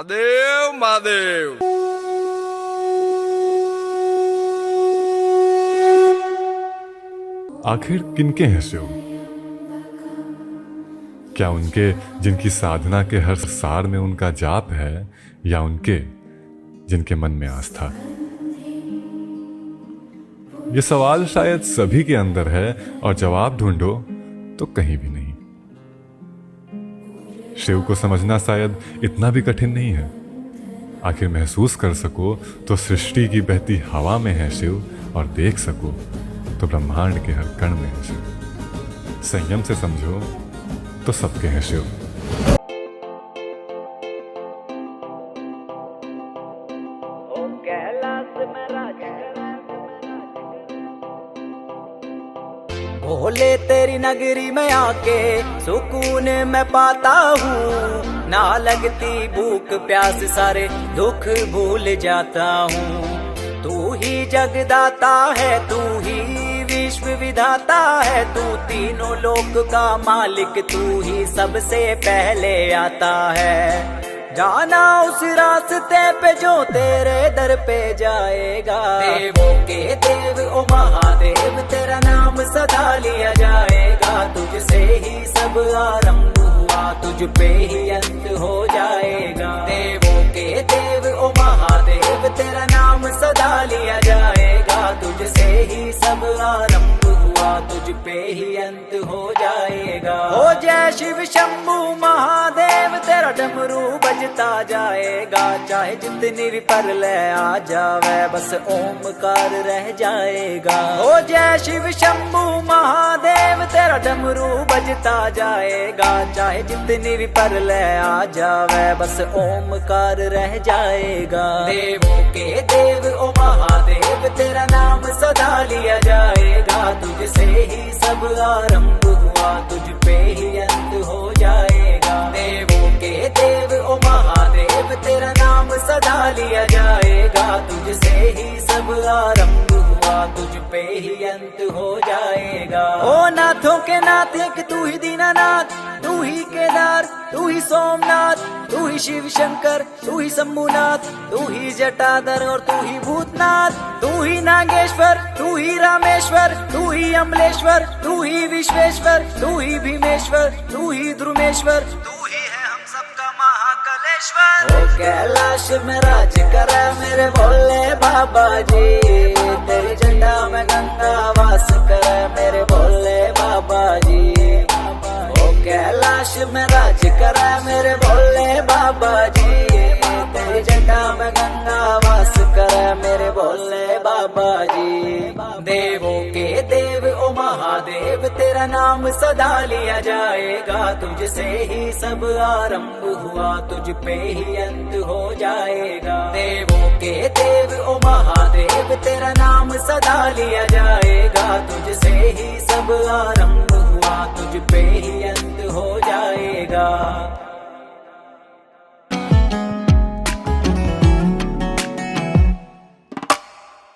महादेव महादेव। आखिर किनके हैं शिव? क्या उनके जिनकी साधना के हर सार में उनका जाप है, या उनके जिनके मन में आस्था? ये सवाल शायद सभी के अंदर है और जवाब ढूंढो तो कहीं भी नहीं। शिव को समझना शायद इतना भी कठिन नहीं है। आखिर महसूस कर सको तो सृष्टि की बहती हवा में है शिव, और देख सको तो ब्रह्मांड के हर कण में है शिव। संयम से समझो तो सबके हैं शिव। भोले तेरी नगरी में आके सुकून मैं पाता हूँ, ना लगती भूख प्यास सारे दुख भूल जाता हूँ। तू ही जगदाता है, तू ही विश्व विधाता है, तू तीनों लोक का मालिक, तू ही सबसे पहले आता है। जाना उस रास्ते पे जो तेरे दर पे जाएगा। देवों के देव ओ महादेव, तेरा नाम सदा लिया जाएगा। तुझसे ही सब आरंभ हुआ, तुझ पे ही अंत हो जाएगा। देवों के देव ओ महादेव, तेरा नाम सदा लिया जाएगा। तुझसे ही सब आरंभ हुआ, तुझ पे ही अंत हो जाएगा। हो जय शिव शंभू महादेव, तेरा डमरू बजता जाएगा। चाहे जितनी भी परलय आ जावे, बस ओमकार रह जाएगा। हो जय शिव शंभू महादेव, तेरा डमरू बजता जाएगा। चाहे जितनी भी परलय आ जावे, बस ओमकार रह जाएगा। देवों के देव ओ महादेव, तेरा नाम सदा लिया जाएगा। तुझसे ही सब आरंभ हुआ, तुझ पे ही अंत हो जाएगा। देवों के देव ओ महादेव, तेरा नाम सदा लिया जाएगा। तुझसे ही सब आरंभ हुआ, तुझ पे ही अंत हो जाएगा। ओ नाथों के नाथ एक तू ही दीनानाथ, तू ही केदार, तू ही सोमनाथ, तू ही शिव शंकर, तू ही शंभुनाथ, तू ही जटाधर और तू ही भूतनाथ, तू ही नागेश्वर, तू ही रामेश्वर, तू ही अमलेश्वर, तू ही विश्वेश्वर, तू ही भीमेश्वर, तू ही ध्रुमेश्वर, तू ही है हम सबका महाकालेश्वर। ओ कैलाश में राज करे मेरे भोले बाबा जी, तेरी जटा में गंगा वास करे मेरे भोले बाबा जी। कैलाश में राज करा मेरे भोले बाबा जी, तेरी जटा में गंगा वास करा मेरे भोले बाबा जी। देवों के देव ओ महादेव, तेरा नाम सदा लिया जाएगा। तुझसे ही सब आरंभ हुआ, तुझ पे ही अंत हो जाएगा। देवों के देव ओ महादेव, तेरा नाम सदा लिया जाएगा। तुझसे ही सब आरंभ हुआ, तुझ पे ही अंत हो जाएगा।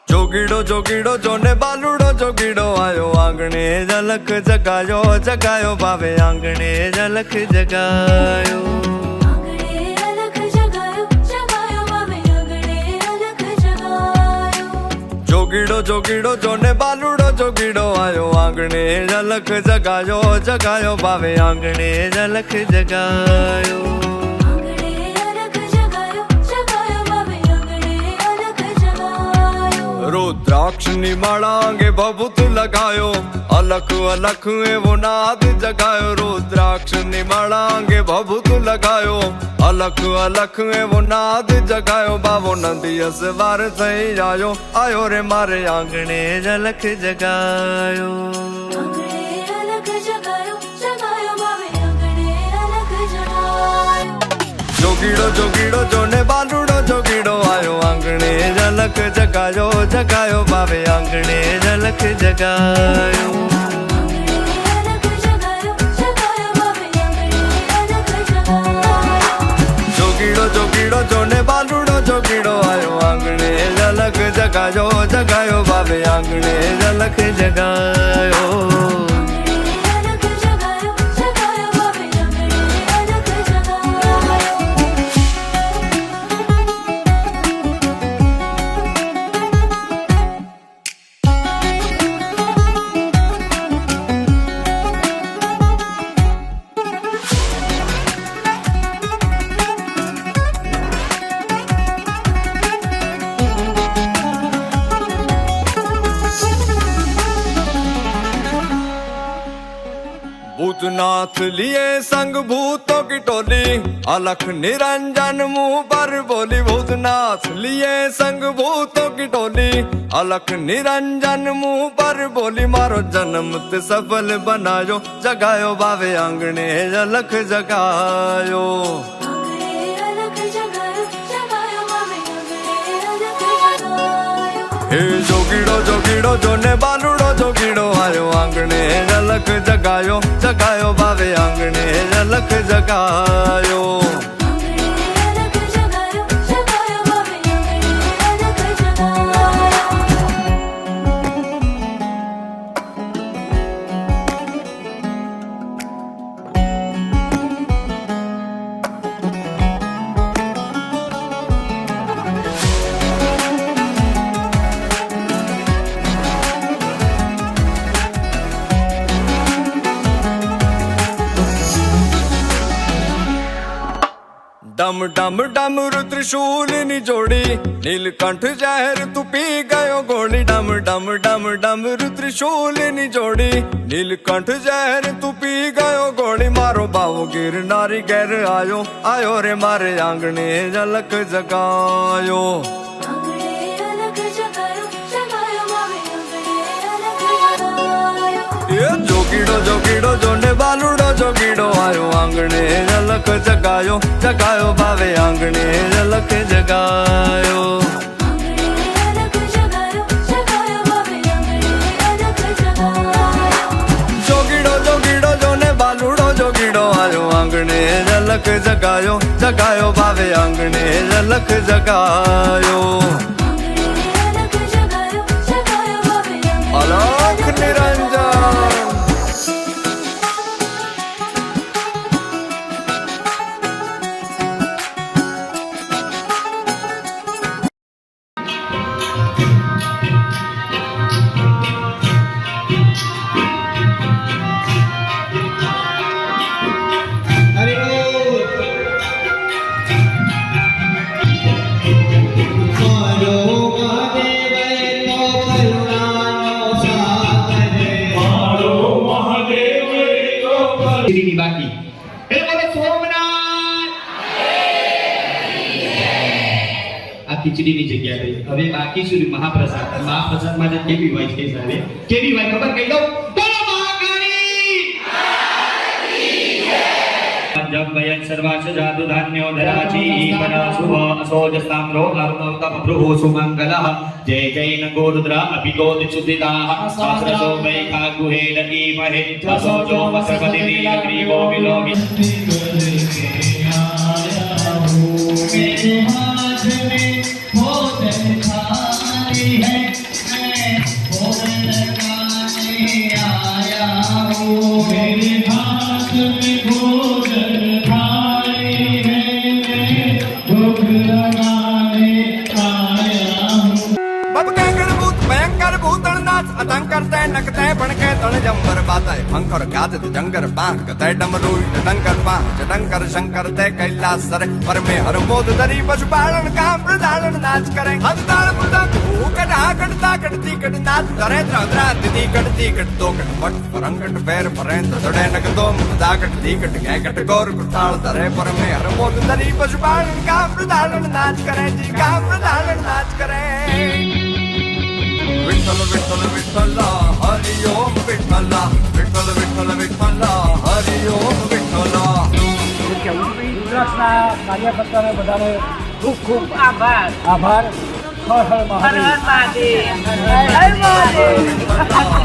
जोगीड़ो जोगीड़ो जोने बालूड़ो जोगीड़ो आयो आंगणे झलक जगायो जगायो बाबे आंगणे झलक जगायो। जोगीड़ो जोगीड़ो जोने बालूड़ो जोगीड़ो आयो आंगणे झलक जगायो जगायो बाबे आंगणे झलक जगायो। रुद्राक्ष निमाड़ा आंगे भभूत लगायो, अलख अलख एवो नाद जगायो। रुद्राक्ष निमाड़ा आंगे भभूत लगायो, अलख अलख एवो नाद जगायो। बाबो नंदी सवार थई आयो, आयो रे मारे आंगणे झलक जगायो। जोगीड़ो जोगीड़ो जोने बालूड़ो जोगीड़ो आयो आंगणे झलक जगायो जगायो बाबे आंगणे झलक जगायो। जोगीड़ो जोगीड़ो जोने बालूड़ो जोगीड़ो आयो आंगणे झलक जगायो जगायो बाबे आंगणे झलक जगायो। भूतनाथ लिए संग भूतों की टोली, अलख निरंजन मुंह पर बोली। भूतनाथ लिए संग भूतों की टोली, अलख निरंजन मुंह पर बोली। मारो जन्म ते सफल बनायो, जगायो बावे आंगणे अलख जगायो। हे जोगीड़ो जोगीड़ो जोने बालूड़ो जोगीड़ो आयो आंगणे अलख जगायो, जगायो बावे आंगणे अलख जगायो। डम डम डम रुद्रशूल निजोड़ी, नीलकंठ जहर तू पी गयो गोली। डम डम डम डम रुद्रशूल निजोड़ी, नीलकंठ जहर तू पी गयो गोली। मारो बाबू गिर नारी गैर आयो, आयो रे मारे आंगणे अलख जगायो। जोगीड़ो जोगीड़ो जोने बालूड़ो जोगीड़ो आयो आंगणे अलख जगायो, जगायो बावे आंगणे अलख जगायो। जोगीड़ो जोगीड़ो जोने बालूड़ो जोगीड़ो आयो आंगणे अलख जगायो, जगायो बावे आंगणे अलख जगायो। अलख निरंजन બાકી એ બોલો સોમનાથ। આ ખીચડીની જગ્યા થઈ, હવે બાકી શું મહાપ્રસાદ। મહાપ્રસાદમાં જે કેવી હોય છે સાહેબ, કેવી હોય ખબર કહી દઉં। બોલો મહાકાળી જબ વયન સર્વાશ જાદુ ધાન્યો ધરાચી પરા શુભ અસોજસ્તામ્રો અરુણવતમ ભ્રુવો સુમંગલઃ। જય જય નગો રુદ્ર અભિગોદ ચુદિતાઃ સહસ્રસો વૈખા ગુહે લકી મહે અસોજો વસપતિ નીલગ્રીવો વિલોકી। मेरे हाथ में भोजन थाली है, मैं भोजन लगाने आया हूँ। मेरे हाथ में भोजन थाली है, मैं भोजन लगाने आया हूँ। बब कैंकर भूत भयंकर भूतल नाच अतंकर तय नकतय भणके तण जंबर बाताय भंकर गाद जंगर बांग कतय डमरू डंकर बांग जडंकर शंकर तय कैलाश सर पर में हर मोद दरी पशुपालन काम प्रदालन नाच करें हदताल मुदक भूकट हाकट ताकट तीकट नाच करे द्रद्रा दिदी कट तीकट दो कट पट परंगट पैर परेंत दड़े नक दो दाकट तीकट गैकट गौर कुताल दरे पर में हर मोद दरी पशुपालन काम प्रदालन नाच करें जी काम प्रदालन नाच करें। विठ्ठल विठ्ठल विठ्ठल हरि ओम विठ्ठल विठ्ठल विठ्ठल विठ्ठल हरि ओम विठ्ठल। ગુજરાતના કાર્યકર્તાને બધાને ખૂબ ખૂબ આભાર આભાર। હર હર મહાદેવ હર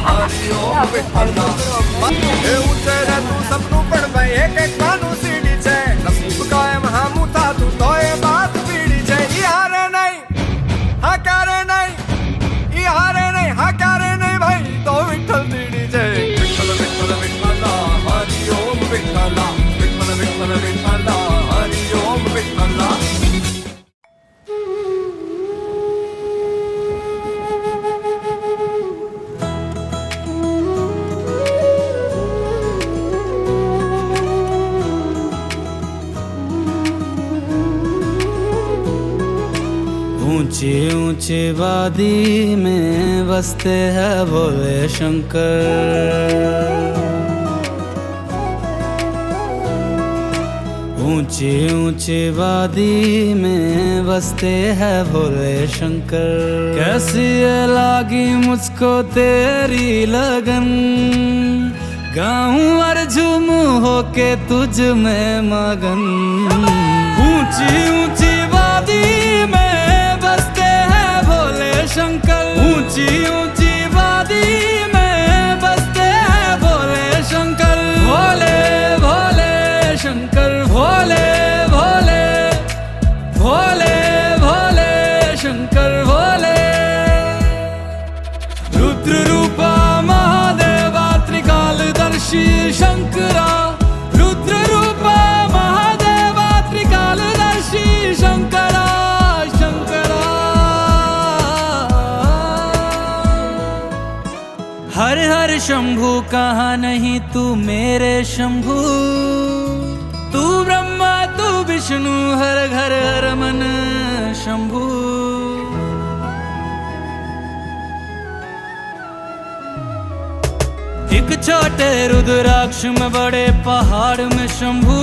હરિ ઓમ વિઠ્ઠલ। એવું છે રે તું સપનું પણ ભાઈ એક એક માનું સીડી છે નસીબ કાયમ હામું થાતું તો એ બાત પીડી છે। ઈ હારે નહીં હા ક્યારે નહીં, ઈ હારે નહીં હા ક્યારે નહીં ભાઈ તો વિઠ્ઠલ દીડી છે। વિઠ્ઠલ વિઠ્ઠલ વિઠ્ઠલ હરિ ઓમ વિઠ્ઠલ વિઠ્ઠલ વિઠ્ઠલ વિઠ્ઠલ હરિ ઓમ વિઠ્ઠલ। ऊंची ऊंची वादी में बसते हैं भोले शंकर। ऊंची ऊंची वादी में बसते हैं भोले शंकर, कैसी ये लागी मुझको तेरी लगन, गाऊं और झूमूं होके तुझ में मगन। ऊंची ऊंची वादी में बसते हैं भोले शंकर, ऊंची ऊंची वादी में बसते हैं भोले शंकर, भोले भोले शंकर, भोले भोले भोले भोले शंकर भोले। रुद्र रूपा महादेवा त्रिकालदर्शी शंकरा, रुद्र रूपा महादेवा त्रिकालदर्शी शंकरा शंकरा। हर हर शंभु कहाँ नहीं तू मेरे शंभु, तू ब्रह्मा तू विष्णु हर घर हर मन शंभु। एक छोटे रुद्राक्ष में बड़े पहाड़ में शंभु,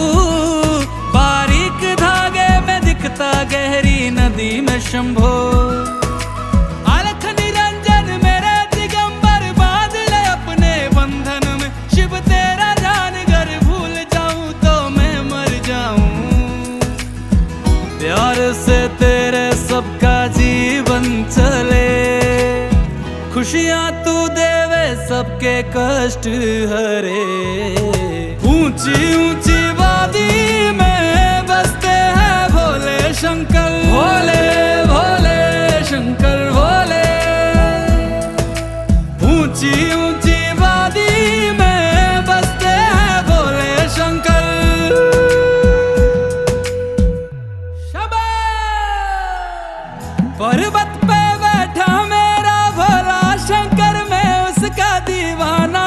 बारीक धागे में दिखता गहरी नदी में शंभो। अलख निरंजन मेरे दिगंबर बांध ले अपने बंधन में, शिव तेरा जान घर भूल जाऊं तो मैं मर जाऊं। प्यार से तेरे सबका जीवन चले, खुशियां तू देवे सबके कष्ट हरे। ऊंची ऊंची वादी में बसते हैं भोले शंकर, भोले भोले शंकर भोले। ऊंची ऊंची वादी में बसते हैं भोले शंकर। पर्वत पे बैठा मेरा भोला शंकर, मैं उसका दीवाना,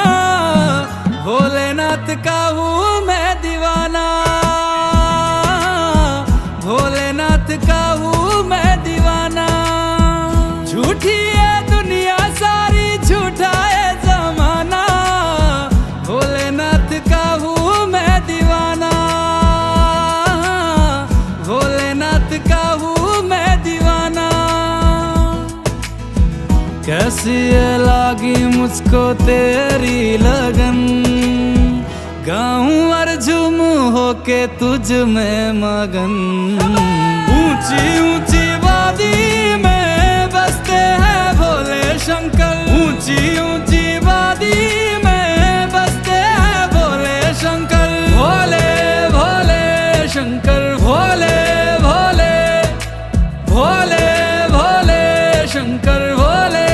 भोलेनाथ का हूँ मैं दीवाना, भोलेनाथ का हूँ मैं दीवाना। झूठी है दुनिया सारी, झूठा है जमाना, भोलेनाथ का हूँ मैं दीवाना, भोलेनाथ का हूँ मैं दीवाना। कैसी ये लागी मुझको तेरी लगन, गाऊं और झूमूं होके तुझ में मगन। ऊंची ऊंची वादी में बसते हैं भोले शंकर, ऊंची ऊंची वादी में बसते हैं भोले शंकर, भोले भोले शंकर, भोले भोले भोले भोले शंकर भोले।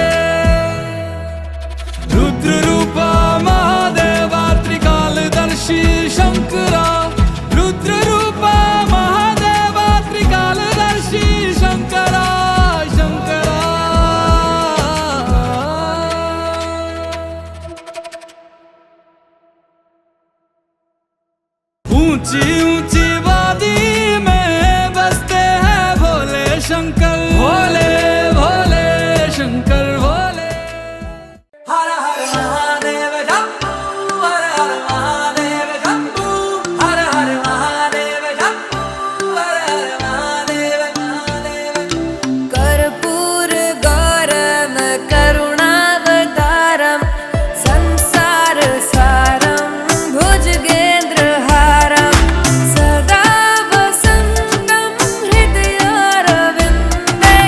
रुद्र रूपा महादेवा त्रिकालदर्शी शंकरा, रुद्र रूपा महादेवा त्रिकालदर्शी शंकरा शंकरा। ऊंची ऊंची वादी में बसते हैं भोले शंकर, भोले भोले शंकर भोले। हर हर महादेव शंभू, हर हर महादेव शंभू, हर हर महादेव शंभू, हर हर महादेव महादेव। कर्पूर गौरम करुणावतारम, संसार सारम भुजगेन्द्रहारम, सदा वसन्तं हृदयारविन्दे,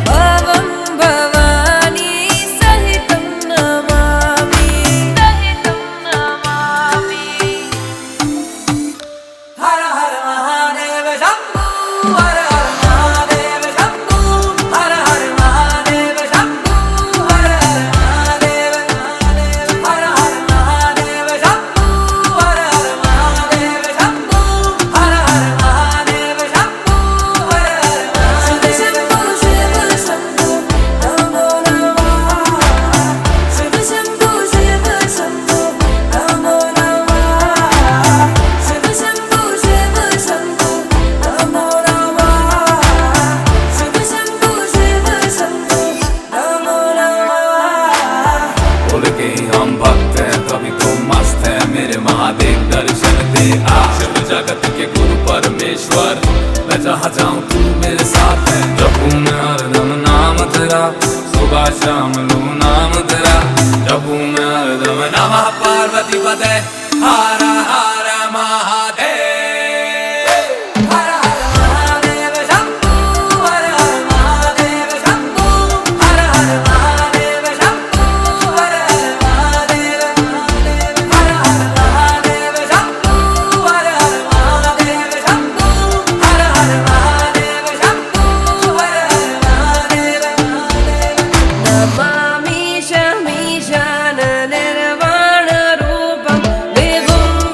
भवं भवानी सहितं नमामि, सहितं नमामि। हर हर महादेव शंभू, हर हर महादेव शंभू, हर हर महादेव शंभू, हर हर महादेव महादेव, हर हर महादेव शंभू, हर हर महादेव शंभू, हर हर महादेव शंभू, हर हर शिव शंभो शिव शंभो नमो नमः, शिव शंभो शिव शंभो नमो नमः, शिव शंभो शिव शंभो नमो नमः, शिव शंभो शिव शंभो नमो नमः। बोल के हम भक्त हैं कभी तो मस्त है, मेरे महादेव दर्शन दे आ। शिव जगत के गुरु पर महादेश्वर मैं जहाँ जाऊँ तू मेरे साथ है जपूं मैं हरदम नाम तेरा सुबह शाम लूं नाम तेरा जपूं मैं हरदम नमः पार्वती पते हर हर महादेव हर हर महादेव शंभू हर हर महादेव शंभू हर हर महादेव शंभू हर हर महादेव हर हर महादेव शंभू हर हर महादेव शंभू हर हर महादेव शंभू हर हर महादेव नमामि शमीशान निर्वाण रूपं विभुं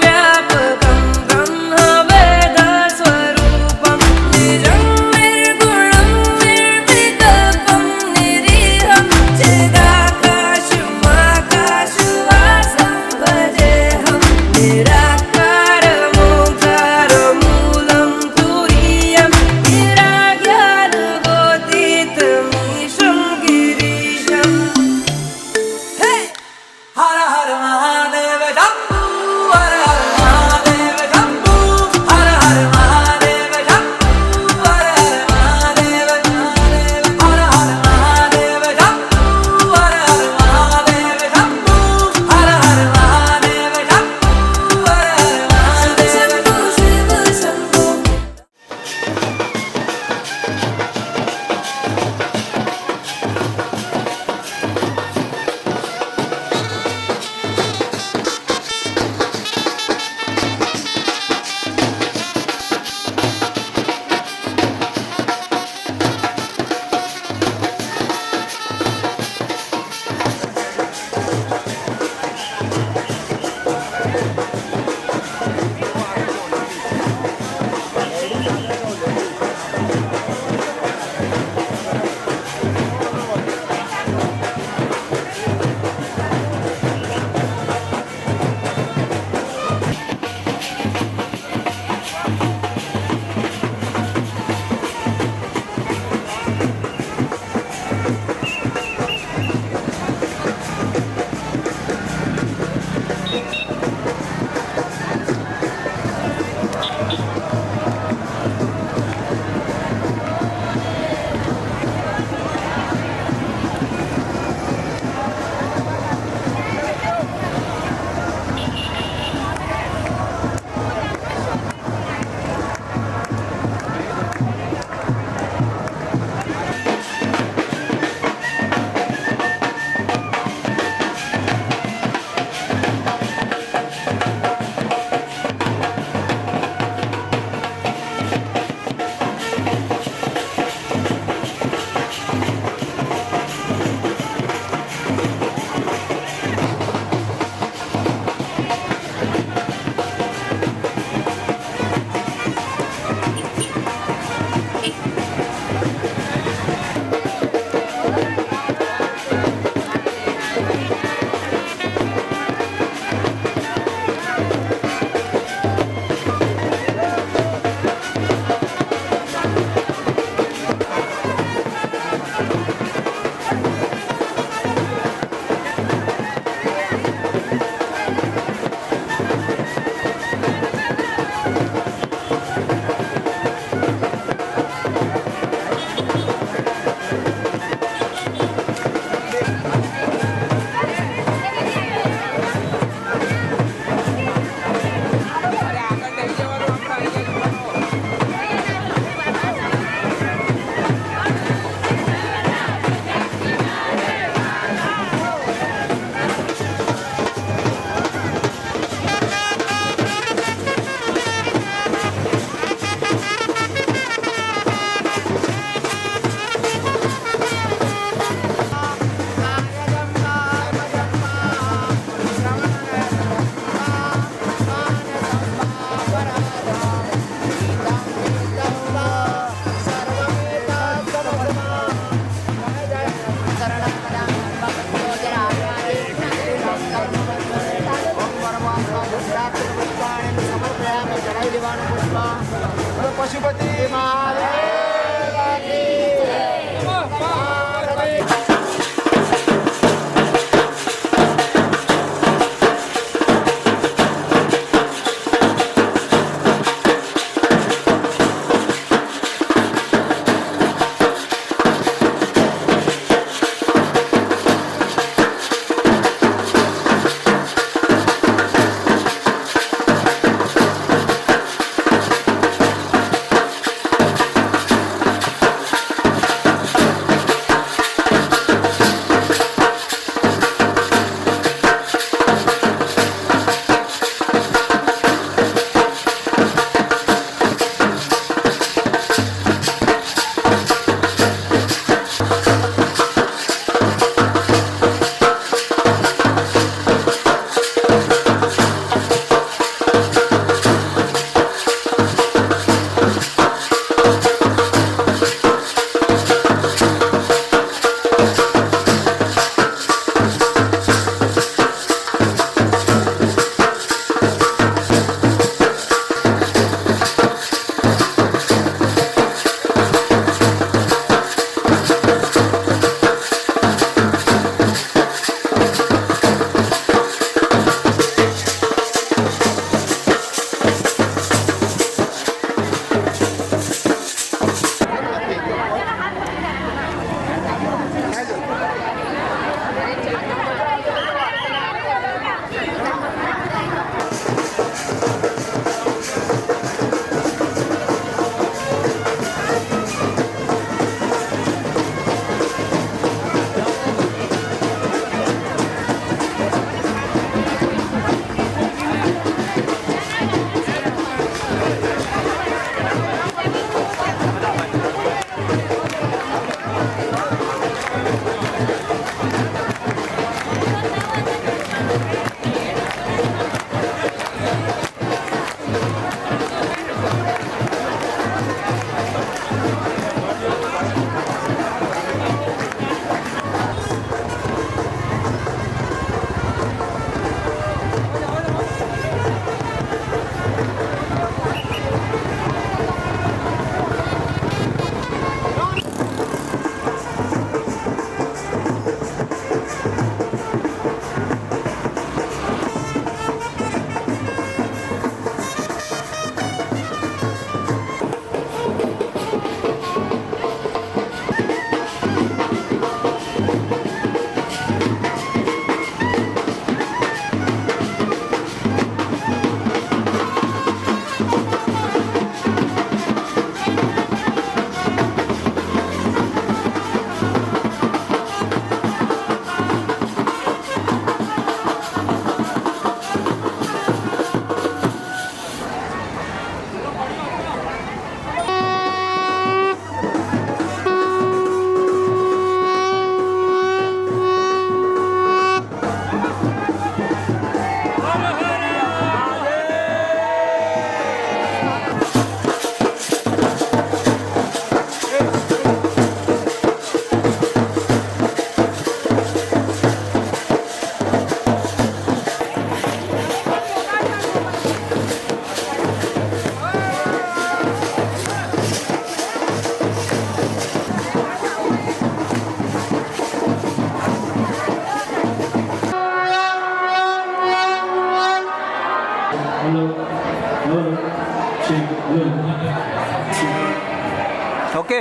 ઓકે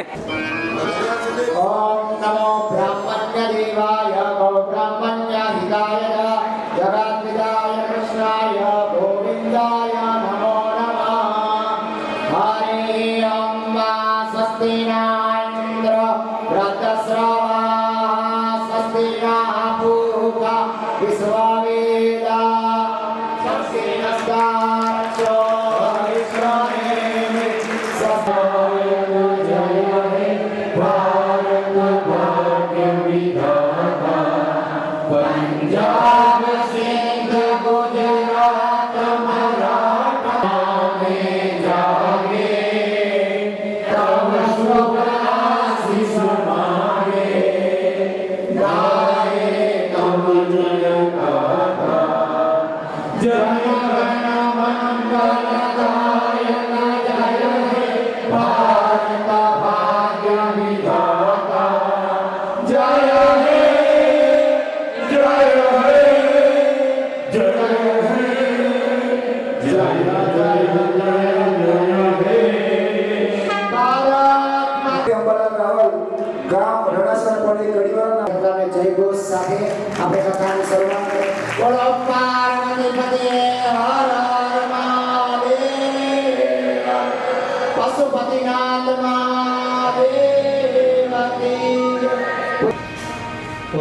ओम नमो ब्राह्मण्य देवाय गौ ब्राह्मण्य हिताय जगद्विदाय कृष्णाय गोविंदाय नमो नमः हरे ओम स्वस्ति न इंद्र वृद्धश्रवा स्वस्ति न पूषा विश्ववेदा स्वस्ति नस्तार्क्ष्यो हरिश्रमे स्वस्ति जय हे भारत भाग्य विधाता पंजाब सिंध गुजरात मराठा में जागे तब शुभ आशीष मांगे गाए तब जय गाथा जय गण मंगल गायक जय हे भारत भाग्य विधाता जय हे जय हे जय हे जय जय जय हे ભારત માતે અંબાલાલ રાવલ ગામ રણાસર પડી ગઢીવાળાના કથાને જય ઘોષ સાથે આપણે કથાની શરૂઆત કરીએ બોલો પાર્વતી પતે હર હર મહાદેવ પશુપતિનાથ મહાદેવ કી ॐ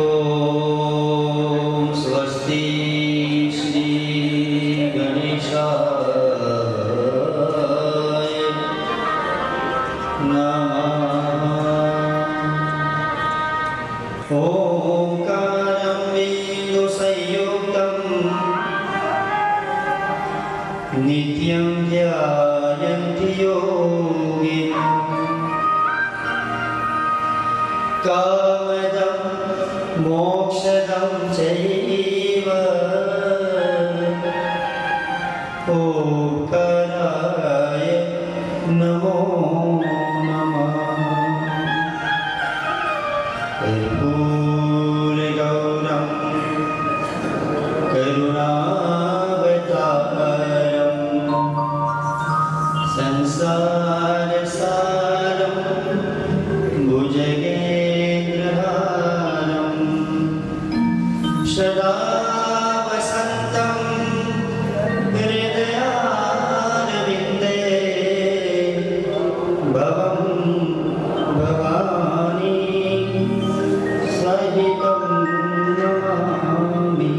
स्वस्ति श्री गणेशाय नमः ओंकारं बिन्दुसंयुक्तं नित्यं ध्यायन्ति योगिनः कामदं मोक्षदं चैव ओंकाराय नमो नमः कर्पूरगौरं करुणावतारं संसारसारं भुजगेन्द्रहारं सदा वसन्तं हृदयारविन्दे भवं भवानी सहितं नमामि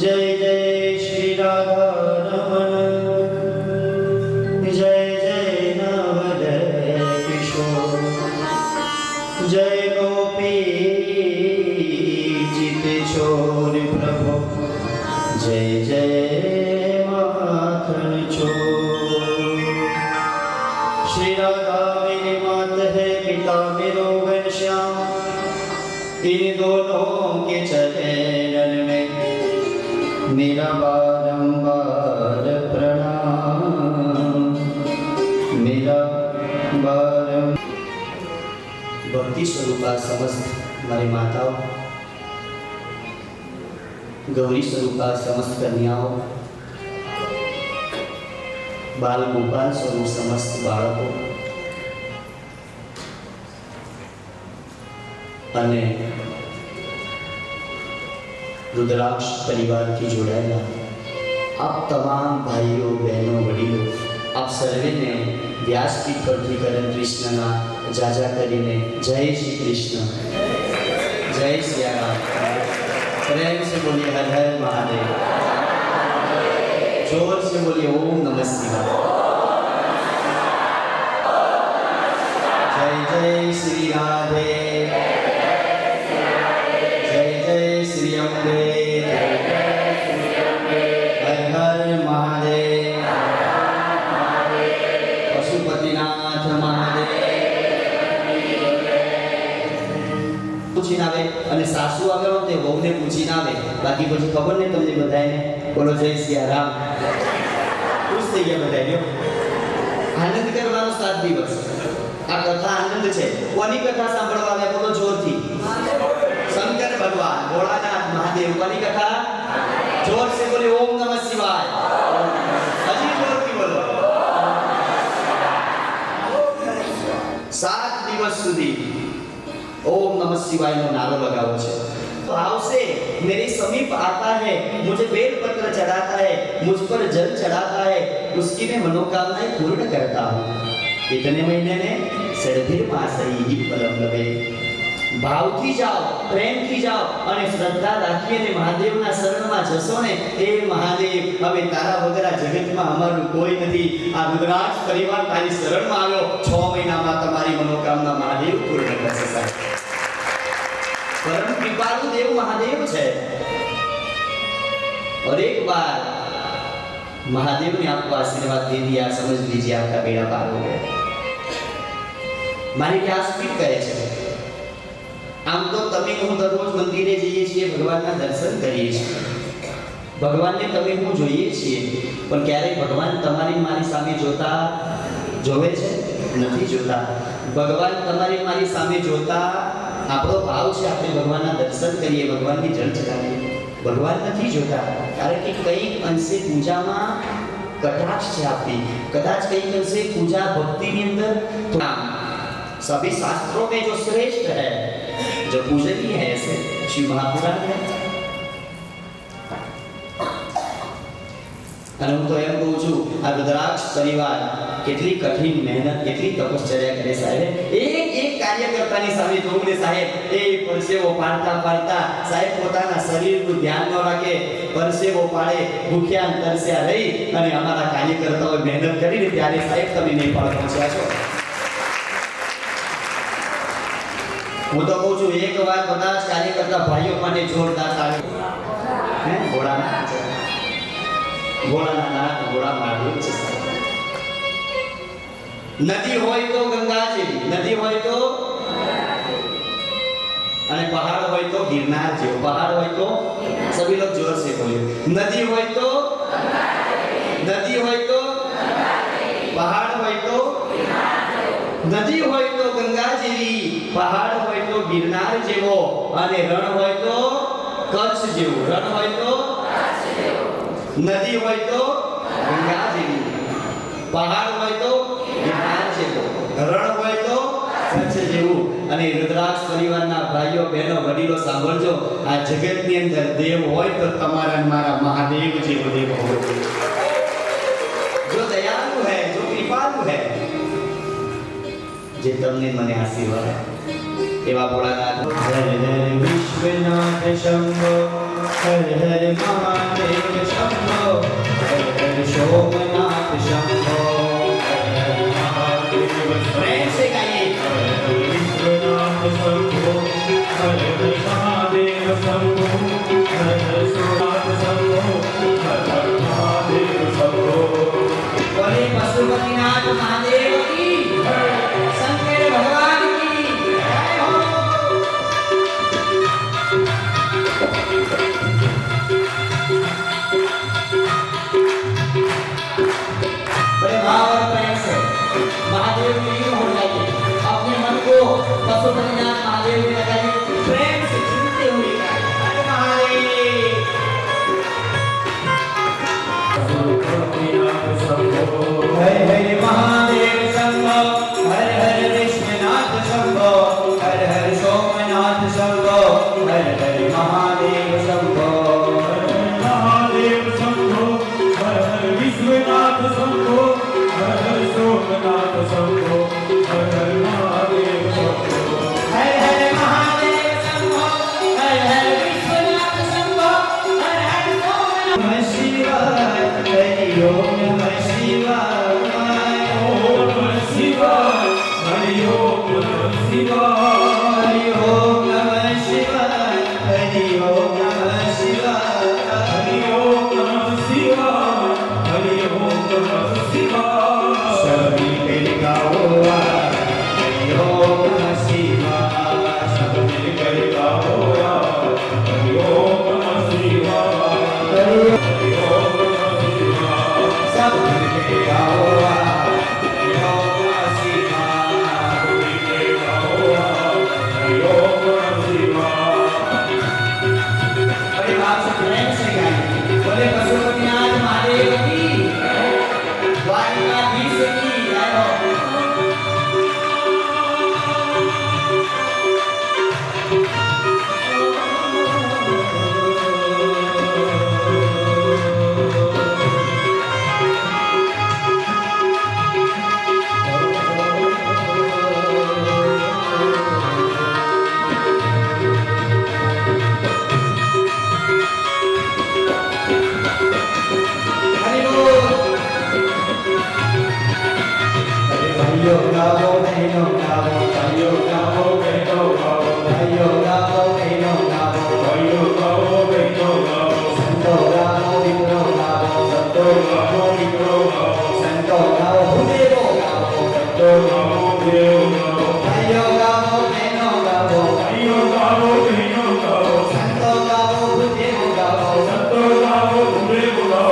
जय जय श्री राधारमण जय जय नवोदय किशोर जय गोपी चित जय जय माखन चोर। श्री राधा मेरी मात है, पिता मेरो घनश्याम, इन दोनों के चरणन में मेरा बारंबार प्रणाम, मेरा बारंबार। भक्ति स्वरूपा समस्त मारी माताओं, गौरी स्वरूपा समस्त कन्याओं, बाल गोपाल स्वरूप समस्त बाळको અને रुद्राक्ष परिवार की जोड़ाયેલા आप तमाम भाइयों बहनों वडीलों आप सर्वे ने व्यासपीठ परથી કરણ કૃષ્ણના જાજા કરીને जय श्री कृष्ण, जय सिया राम। प्रेम से बोलिए हर हर महादेव, जोर से बोलिए ओम नमः शिवाय। जय जय श्री राधे, जय जय श्री अम्बे, हर हर महादेव, पशुपतिनाथ महादेव। પૂછીને આવે અને સાસુ આવે તે વહુને પૂછીને આવે, બાકી પછી ખબર નહીં તમને બધાને। બોલો જય સિયા રામ। ખુશ થઈ ગયા બધા, લ્યો આનંદ કરવાનો 7 દિવસ। આ કથા આનંદ છે। કોની કથા સાંભળવા આવ્યા? બોલો જોરથી। શંકર ભગવાન ભોળાનાથ મહાદેવ। કોની કથા? જોર से बोले ओम नमः शिवाय। હજી જોરથી બોલો। 7 દિવસ સુધી ओम नमः शिवाय नो नारो लगाओ छे। भाव से मेरे समीप आता है, मुझे बेल पत्र चढ़ाता है, मुझ पर जल चढ़ाता है, उसकी मैं मनोकामनाएं पूर्ण करता हूँ। इतने महीने में सर्वधीर मासई ही परम लवे। भाव थी जाओ, प्रेम थी जाओ અને શ્રદ્ધા રાખીને મહાદેવના શરણમાં જશો ને, એ મહાદેવ હવે તારા વગર આ જગતમાં અમારું કોઈ નથી। આ રુદ્રાક્ષ પરિવાર તારી શરણમાં આવ્યો, 6 મહિનામાં તમારી મનોકામના મહાદેવ પૂર્ણ કરશે સાહેબ। परम कृपालु देव महादेव है। और एक बार महादेव ने आपको आशीर्वाद दे दिया, समझ लीजिए आपका बेड़ा पार हो गया। मारी व्यासपीठ कहे छे, आम तो तमे हूँ दररोज मंदिरे जईए छीए, भगवानना दर्शन करीए छीए, भगवानने तमे हूँ जोईए छीए, पण क्यारेय भगवान तमारी मारी सामे जोता जोवे छे? नथी जोता। भगवान तमारी मारी सामे जोता આપણો ભાવ છે આપણે ભગવાનના દર્શન કરીએ, ભગવાનની જળ ચડાવીએ। ભગવાન નથી જોતા, કારણ કે કંઈક અંશે પૂજામાં કટાક્ષ છે આપણી, કદાચ કંઈક અંશે પૂજા ભક્તિની અંદર सभी शास्त्रों में जो श्रेष्ठ है, जो पूजनीय है, ऐसे शिव महापुराण है। અને હું તો એમ કહું છું, આ રુદ્રાક્ષ પરિવાર કેટલી કઠિન મહેનત, કેટલી તપશ્ચર્યા કરે સાહેબ। એક એક કાર્યકર્તાની સામે જોવું ને સાહેબ, એ પરસેવો પાડતા પાડતા સાહેબ પોતાના શરીરનું ધ્યાન ન રાખે, પરસેવો પાડે, ભૂખ્યા તરસ્યા રહી અને અમારા કાર્યકર્તાઓ મહેનત કરીને ત્યારે સાહેબ તમે નેપાળ પહોંચ્યા છો। હું તો કહું છું, એક વાર બધા જ કાર્યકર્તા ભાઈઓ માટે જોરદાર તાળી। હે ભોળાનાથ, ભોળાનાથ ભોળા મહાદેવ છે। नदी होय तो गंगा जेवी, नदी होय तो અને પહાડ હોય તો ગિરનાર જેવો, પહાડ હોય તો सभी लोग जोर से बोलिए, नदी होय तो नदी होय तो पहाड़ होय तो नदी होय तो गंगा जेवी, पहाड़ होय तो गिरनार जेवो અને રણ હોય તો કચ્છ જેવો, રણ હોય તો नदी होय तो गंगा जेवी, पहाड़ होय तो गिरनार जेवो, रण होय तो कच्छ जेवो। અને રુદ્રાક્ષ પરિવારના ભાઈઓ બહેનો વડીલો સાંભળજો, આ જગતની અંદર દેવ હોય તો તમારા મારા મહાદેવ જેવો દેવ હોવો જોઈએ, જો દયાળુ है, जो कृपालु है, જે તમને મને આશીર્વાદ એવા ભોળાનાથ। હર હર વિશ્વનાથ શંભો, हर हर महादेव शंभो, हर हर सोमनाथ शंभो, हर हर महादेव। प्रेम से गाइए, हर हर विश्वनाथ शंभो, हर हर महादेव शंभो, हर हर सोमनाथ शंभो, पशुपतिनाथ महादेव की लगाइए प्रेम से झूमते हुए गाएं। हर महादेव हर हर महादेव शंभो हर हर विश्वनाथ शंभो हर हर सोमनाथ शंभो हर हर महादेव शंभो महादेव शंभो हर हर विश्वनाथ शंभो हर हर सोमनाथ शंभो हर हर महादेव शंभो हर हर महादेव शंभो हर हर विश्वनाथ शंभो हर हर सोमनाथ नमः शिवाय हरि ओम नमः शिवाय ओम नमः शिवाय हरि ओम नमः शिवाय हरि ओम नमः शिवाय हरि ओम नमः शिवाय हरि ओम नमः शिवाय हरि ओम नमः शिवाय सभी मिल गाओ हरि ओम नमः शिवाय सब मिल कर गाओ हरि ओम नमः शिवाय हरि ओम हरि ओम नमः शिवाय सब मिल कर गाओ हरि ओम नमः शिवाय हरि ओम नमः शिवाय बड़े भाव से प्रेम से गाएं बोले पशुपतिनाथ महादेव की द्वारकाधीश की जय हो हरि बोल अरे भाइयों गाओ बहनों गाओ भाइयों गाओ बहनों गाओ भाइयों गाओ बहनों गाओ हरि गाओ बहनों गाओ संतो गाओ विप्रो गाओ संतो गाओ विप्रो गाओ संतो गाओ भूदेवो गाओ संतो गाओ देव गाओ भाइयों गाओ बहनों गाओ हरि गाओ बहनों गाओ संतो गाओ भूदेवो गाओ संतो गाओ देव गाओ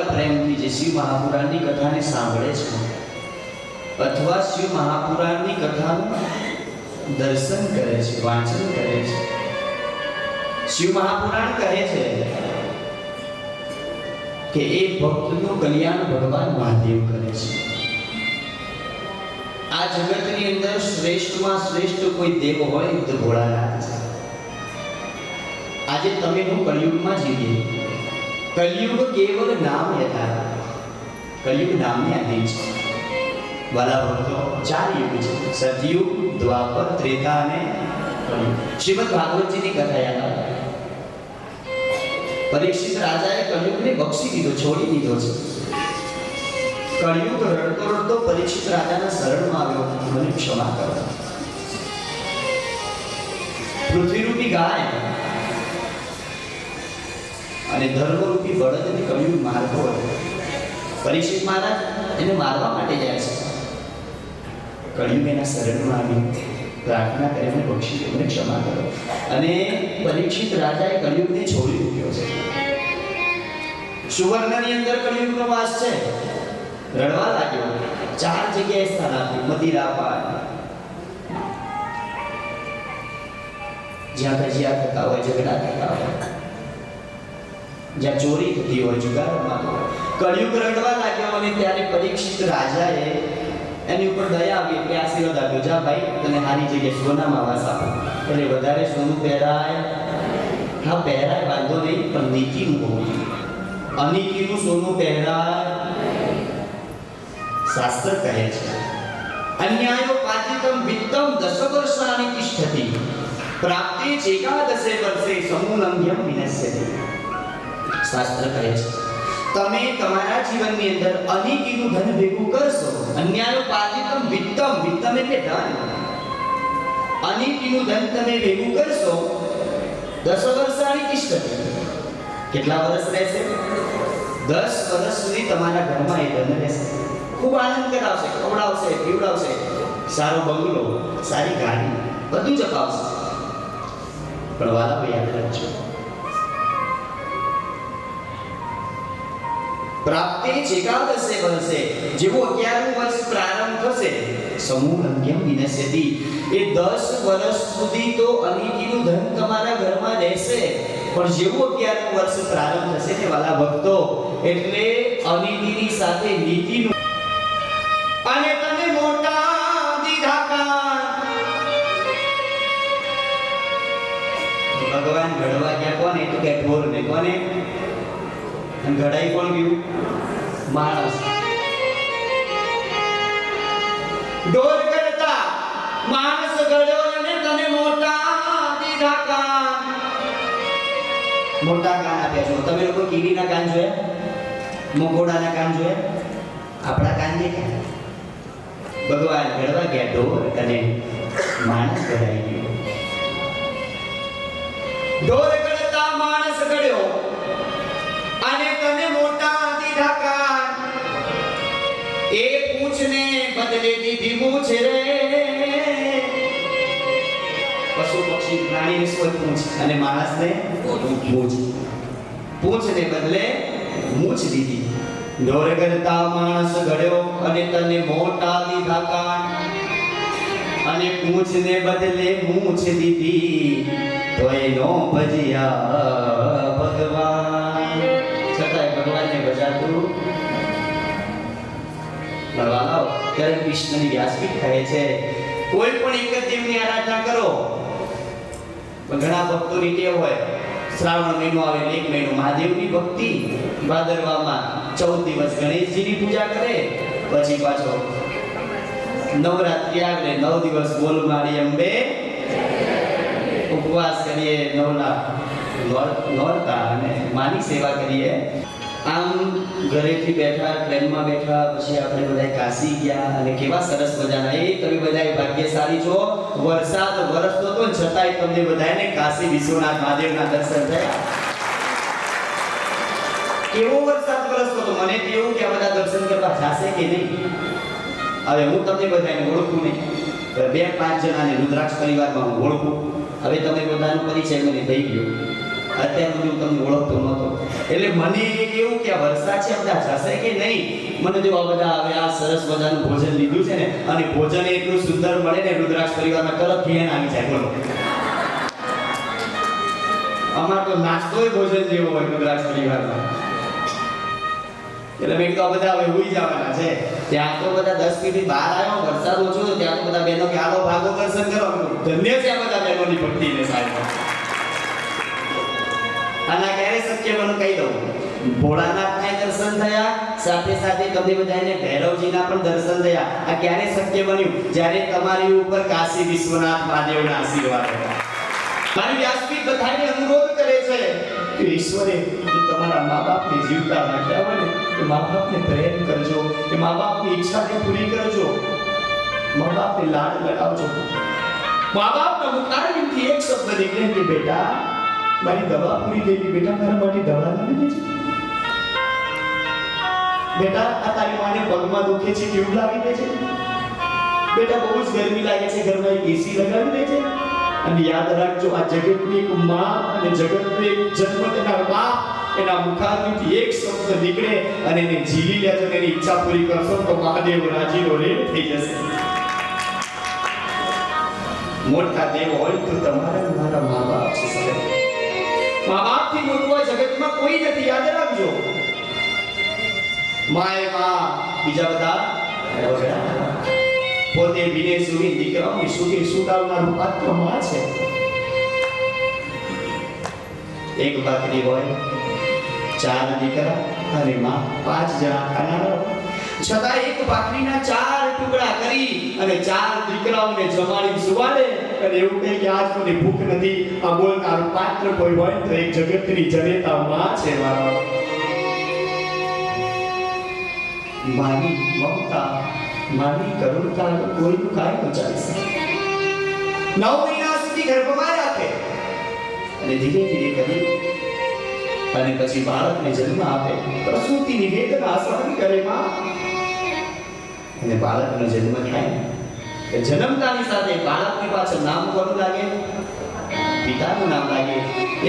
પ્રેમથી જે શિવ મહાપુરાણની કથાને સાંભળે છે અથવા શિવ મહાપુરાણની કથાનું દર્શન કરે છે વાંચન કરે છે શિવ મહાપુરાણ કહે છે કે એ ભક્તનું કલ્યાણ ભગવાન મહાદેવ કરે છે આ જગતની અંદર શ્રેષ્ઠમાં શ્રેષ્ઠ કોઈ દેવ હોય તો ભોળાનાથ છે આજે તમે હું કળિયુગમાં જીવીએ કલયુગ કેવલ નામ યથા કલયુગ નામને આધીન છે વાલા ભક્તો 4 યુગ છે સતયુગ દ્વાપર ત્રેતા અને કલયુગ શ્રીમદ ભાગવતજીની કથા યાદ આવે પરીક્ષિત રાજાએ કલયુગને બક્ષી દીધો છોડી દીધો છે કલયુગ રડતો રડતો પરીક્ષિત રાજાના શરણમાં આવ્યો મને ક્ષમા કરો પૃથ્વીરૂપી ગાય અને ધર્મરૂપી બળદને કલયુગ મારતો હતો પરીક્ષિત મહારાજ એને મારવા માટે જાય છે કલયુગ એના શરણમાં આવી પ્રાર્થના કરી મને બક્ષી દો મને ક્ષમા કરો અને પરીક્ષિત રાજાએ કલયુગને છોડી મૂક્યો છે સુવર્ણની અંદર કલયુગનો વાસ છે રડવા લાગ્યો 4 જગ્યાએ સ્થાન આપ્યું મદિરાપાન જ્યાં ભજીયા થતા હોય ઝઘડા થતા હોય જ્યાં ચોરી થતી હોય જુગાર રમાતો હોય કળિયુગ રડવા લાગ્યો અને ત્યારે પરીક્ષિત રાજાએ એની ઉપર દયા આવી એટલે આશીર્વાદ આપ્યો જા ભાઈ તને સારી જગ્યાએ સોનામાં વાસ આપો એટલે વધારે સોનું પહેરાય હા પહેરાય વાંધો નહીં પણ નીતિનું હોવું જોઈએ અનીતિનું સોનું પહેરાય શાસ્ત્ર કહે છે અન્યાયો પાતિતમ વિત્તમ 10 વર્ષાની તિષ્ઠતિ પ્રાપ્તિ એકાદશે વર્ષે સમૂલંઘ્યમ વિનશ્યતિ શાસ્ત્ર કહે છે તમે તમારા જીવનની અંદર અનીતિનું ધન ભેગું કરશો અન્યાયો પાતિતમ વિત્તમ વિત્તમ એટલે ધન અનીતિનું ધન તમે ભેગું કરશો 10 વર્ષાની તિષ્ઠતિ કેટલા વર્ષ રહેશે 10 વર્ષ સુધી તમારા ઘરમાં એ ધન રહેશે ખૂબ આનંદ કરાવશે ખવડાવશે પીવડાવશે સારો બંગલો સારી ગાડી બધું જ અપાવશે પણ વાલા યાદ રાખજો પ્રાપ્તિ એકાદશે વર્ષે જેવો 11મું વર્ષ પ્રારંભ થશે સમૂહ અંગ્યમ વિનશ્યતિ એ 10 વર્ષ સુધી તો અનિતિનું ધન તમારા ઘરમાં રહેશે પણ જેવો 11મું વર્ષ પ્રારંભ થશે તે વાલા ભક્તો એટલે અનિતિની સાથે નીતિનું અને તમે મોટા દીધા કાન ભગવાન ઘડવા ગયા કોને તો કે ઢોર ને કોને અને ઘડાઈ કોણ ગયું માણસ ઢોર કરતા માણસ ઘડ્યો અને તને મોટા દીધા કાન મોટા કાન આપ્યા છો તમે લોકો કીડીના કાન જોયા મકોડાના કાન જોયા આપણા કાન દેખ્યા ભગવાન ઘડવા ગયા ઢોર અને માણસ ઘડાઈ ગયો ઢોર કરતા માણસ ઘડ્યો અને તને મોટા દીધા કાન એ પૂંછને બદલે દીધી મૂછ રે પશુ પક્ષી પ્રાણીને કોઈ પૂંછ અને માણસને મૂછ પૂંછને બદલે મૂછ દીધી ઢોર કરતા માણસ ઘડ્યો અને તને મોટા દીધા કાન અને પૂંછને બદલે મૂછ દીધી તો એનો ભજિયા ભગવાન છતાંય ભગવાનને ભજાતું ભગવાન ત્યારે કૃષ્ણની વ્યાસપીઠ કહે છે કોઈ પણ એક જ દેવની આરાધના કરો ઘણા ભક્તોની ટેવ હોય શ્રાવણ મહિનો આવે એક મહિનો મહાદેવની ભક્તિ ભાદરવામાં 14 દિવસ ગણેશજીની પૂજા કરે પછી પાછો નવરાત્રી આવે 9 દિવસ બોલ મારી અંબે ઉપવાસ કરીએ નોરતા અને માની સેવા કરીએ આમ ઘરેથી બેઠા ટ્રેનમાં બેઠા પછી આપણે બધા કાશી ગયા અને કેવા સરસ મજાના એ તમે બધા ભાગ્યશાળી છો વરસાદ વરસતો તો છતાંય તમને બધાને કાશી વિશ્વનાથ મહાદેવના દર્શન થયા કેવો વરસાદ વરસતો તો મને કેવું કે આ બધા દર્શન કરવા જાશે કે નહીં હવે હું તમને બધાને ઓળખું નહીં 2-5 જણાને રુદ્રાક્ષ પરિવારમાં હું ઓળખું હવે તમે બધાનો પરિચય મને થઈ ગયો અત્યાર સુધી હું તમને ઓળખતો નહોતો એટલે મને એવું કે આ વરસાદ છે બધા જશે કે નહીં મને જો આ બધા હવે આ સરસ મજાનું ભોજન લીધું છે ને અને ભોજન એટલું સુંદર મળે ને રુદ્રાક્ષ પરિવારમાં તરત ઘેન આવી જાય બોલો અમાર તો નાસ્તોય ભોજન જેવો હોય રુદ્રાક્ષ પરિવારમાં એટલે મેં તો આ બધા હવે હોઈ જવાના છે ત્યાં તો બધા 10 મિનિટ બહાર આવ્યો વરસાદ ઓછો તો ત્યાં તો બધા બહેનો કે આલો ભાગો દર્શન કરો ધન્ય છે આ બધા બહેનોની ભક્તિને સાહેબ આના ક્યારે શક્ય બનું કહી દઉં ભોળાનાથના દર્શન થયા સાથે સાથે તમને બધાને ભૈરવજીના પણ દર્શન થયા આ ક્યારે શક્ય બન્યું જ્યારે તમારી ઉપર કાશી વિશ્વનાથ મહાદેવના આશીર્વાદ હતા મારી વ્યાસપીઠ બધાને અનુરોધ કરે છે કે ઈશ્વરે તમારા મા-બાપને જીવતા રાખ્યા હોય ને તો મા-બાપને પ્રેમ કરજો કે મા-બાપની ઈચ્છાને પૂરી કરજો મા-બાપને લાડ લડાવજો મા-બાપના મુખારવિંદથી એક શબ્દ નીકળે કે બેટા મારી દવા પૂરી થઈ ગઈ બેટા મારા માટે દવા લાવી દેજે બેટા આ તારી માને પગમાં દુખે છે ટ્યુબ લાવી દેજે બેટા બહુ જ ગરમી લાગે છે ઘરમાં એક એસી લગાવી દેજે અને યાદ રાખજો આ જગતની એક માં અને જગતનો એક જન્મ તેના બાપ એના મુખારથી એક શબ્દ નીકળે અને એને જીવી લેજો અને એની ઈચ્છા પૂરી કરશો તો મહાદેવ રાજીનો રેડ થઈ જશે મોટા દેવ હોય તો તમારા મારા મા-બાપ છે મા-બાપથી મોટું આ જગતમાં કોઈ નથી યાદ રાખજો માય માં બીજા બધા પોતે વિને સુવી દીકરાઓને સુખી સુડાવનારું પાત્ર માં છે એક બાકરી હોય 4 દીકરા અને માં 5 જણા ખાનારા છતાં એક બાકરીના 4 ટુકડા કરી અને 4 દીકરાઓને જમાડી સુવાડે અને એવું કહે કે આજ મને ભૂખ નથી આ બોલનારું પાત્ર કોઈ હોય તો એક જગતની જનેતા માં છે મારા માની મમતા માની કરુણતા કોઈનું કાંઈ ન ચાલી શકે 9 મહિના સુધી ગર્ભમાં રાખે અને ધીરે ધીરે કરી અને પછી બાળકને જન્મ આપે પ્રસૂતિની વેદના સહન કરે માં અને બાળકનો જન્મ થાય કે જન્મતાની સાથે બાળકની પાછળ નામ કોનું લાગે પિતાનું નામ લાગે.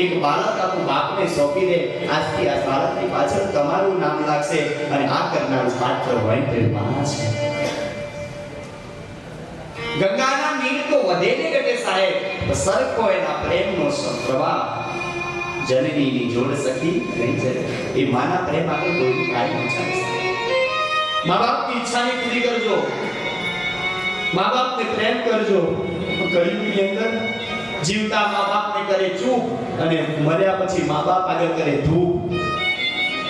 એક બાળક આપણું બાપને સોંપી દે, આજથી આ બાળકની પાછળ તમારું નામ લાગશે અને આ કરનારું પાત્ર હોય તે માં છે. ગંગાના નીર તો વધે ને ઘટે સાહેબ, તો સરખો એના પ્રેમનો પ્રવાહ જનનીની જોડ સખી નહીં જરે. એ માના પ્રેમ આગળ કોઈ કાઈ ન ચાલે. મા બાપની ઈચ્છાને પૂરી કરજો, મા બાપને પ્રેમ કરજો. કળિયુગની અંદર જીવતા મા બાપને કરે ચૂપ અને મર્યા પછી મા બાપ આગળ કરે ધૂપ.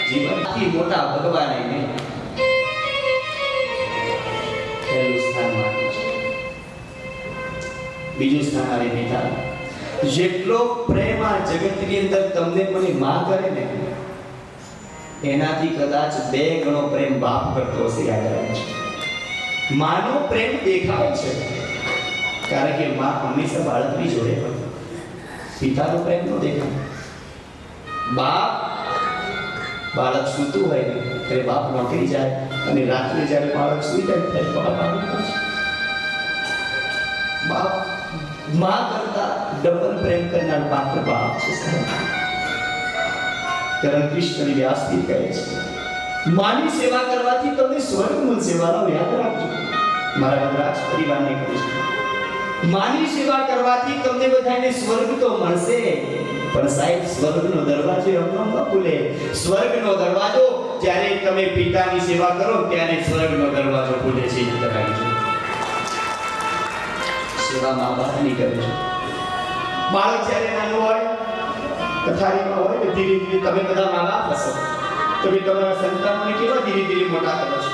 જીવનથી મોટા ભગવાન એને પહેલું સ્થાન માન્યું છે. બીજું સ્થાન આવે પિતા. જેટલો પ્રેમ આ જગતની અંદર તમને મને માં કરે ને, એનાથી કદાચ 2 ગણો પ્રેમ બાપ કરતો હશે. યાદ રાખજો, માનો પ્રેમ દેખાય છે કારણ કે માં હંમેશા બાળકની જોડે હોય. પિતાનો પ્રેમ ન દેખાય. બાળક સૂતું હોય ને ત્યારે બાપ નોકરી જાય અને રાત્રે જ્યારે બાળક સૂઈ જાય ત્યારે બાપ આવી જાય છે. બાપ માં કરતા ડબલ પ્રેમ કરનાર પાત્ર બાપ છે. કારણ કૃષ્ણ વ્યાસથી કહે છે, માની સેવા કરવાથી તમને સ્વર્ગ મળશે. વાળો યાદ રાખજો, મારા વનરાજ પરિવારને કહું છું, માની સેવા કરવાથી તમને બધાને સ્વર્ગ તો મળશે, પણ સાહેબ સ્વર્ગનો દરવાજો એમનો ન ખુલે. સ્વર્ગનો દરવાજો જ્યારે તમે પિતાની સેવા કરો ત્યારે સ્વર્ગનો દરવાજો ખુલે છે. સેવા મા બાપની કરજો. બાળક જ્યારે નાનું હોય, કથારીમાં હોય, ધીરે ધીરે તમે બધા મા બાપ હશો, તમે તમારા સંતાનોને કેવા ધીરે ધીરે મોટા કરો છો.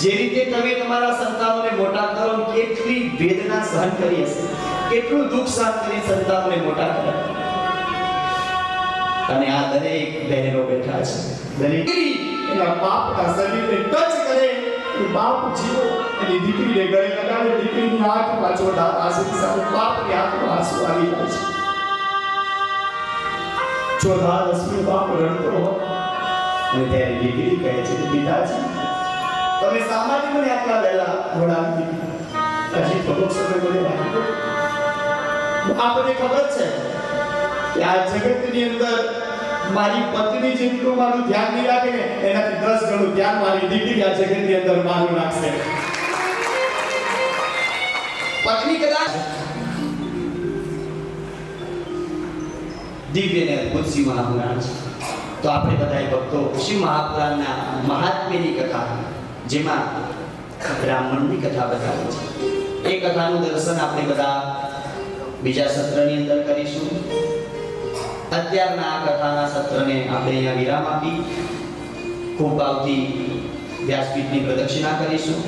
જે રીતે તમે તમારા સંતાનોને મોટા કરો, કેટલી વેદના સહન કરી હશે, કેટલું દુઃખ સહન કરી સંતાનોને મોટા કર્યા. અને આ દરેક બહેનો બેઠા છે, દરેક એના બાપના શરીરને ટચ કરે, બાપ જીવો એની દીકરીને ગળે લગાડે, દીકરીની આંખમાં ચોડા આંસુની સાથે બાપની આંખમાં આંસુ આવી જાય છે. ચોધા રસમી બાપ રડતો હોય અને ત્યારે દીકરી કહે છે કે પિતાજી તમે સામાન્ય મને આટલા વહેલા ઘોડાવી દીધી, હજી થોડોક સમય મને રાખી દો. આપણને ખબર છે કે આ જગતની અંદર મારી પત્ની જેટલું મારું ધ્યાન નહીં રાખે ને એનાથી 10 ગણું ધ્યાન મારી દીકરી આ જગતની અંદર મારું રાખશે. પત્ની કદાચ દિવ્ય ને અદ્ભુત શ્રી મહાપુરાણ છે. તો આપણે બધાએ ભક્તો શ્રી મહાપુરાણના મહાત્મ્યની કથા, જેમાં બ્રાહ્મણની કથા બતાવી છે, એ કથાનું દર્શન આપણે બધા બીજા સત્રની અંદર કરીશું. અત્યારના આ કથાના સત્રને આપણે અહીંયા વિરામ આપી ખૂબ ભાવથી વ્યાસપીઠની પ્રદક્ષિણા કરીશું.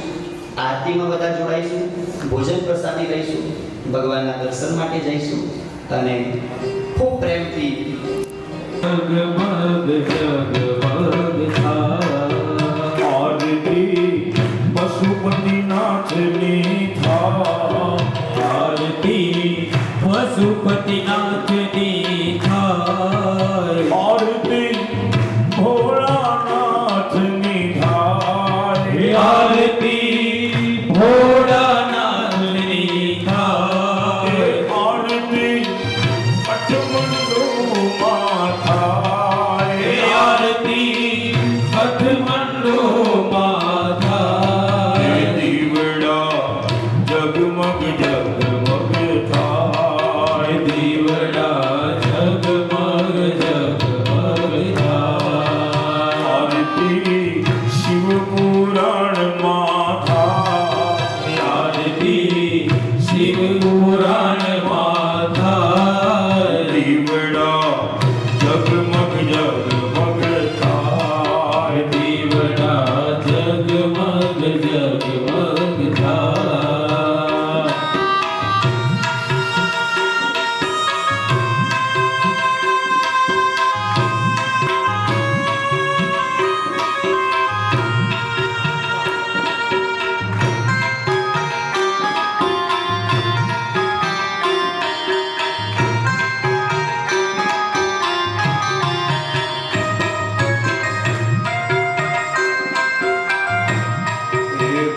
આરતીમાં બધા જોડાઈશું, ભોજન પ્રસાદી લઈશું, ભગવાનના દર્શન માટે જઈશું અને ખૂબ પ્રેમથી પશુપતિનાથની આરતી, પશુપતિનાથની આરતી, ભોળાનાથની આરતી, ભોળાનાથની આરતી, અઠમંડોમાં થાય આરતી, અઠમંડોમાં થાય દીવડા જગમગ જગમગ થાય, દીવડા જગમગ જગમગ થાય આરતી શિવ પુરાણમાં થાય, આરતી શિવ પુરાણમાં થાય, દીવડા જગમગ જગમગ થાય, દીવડા જગમગ જગમગ થાય.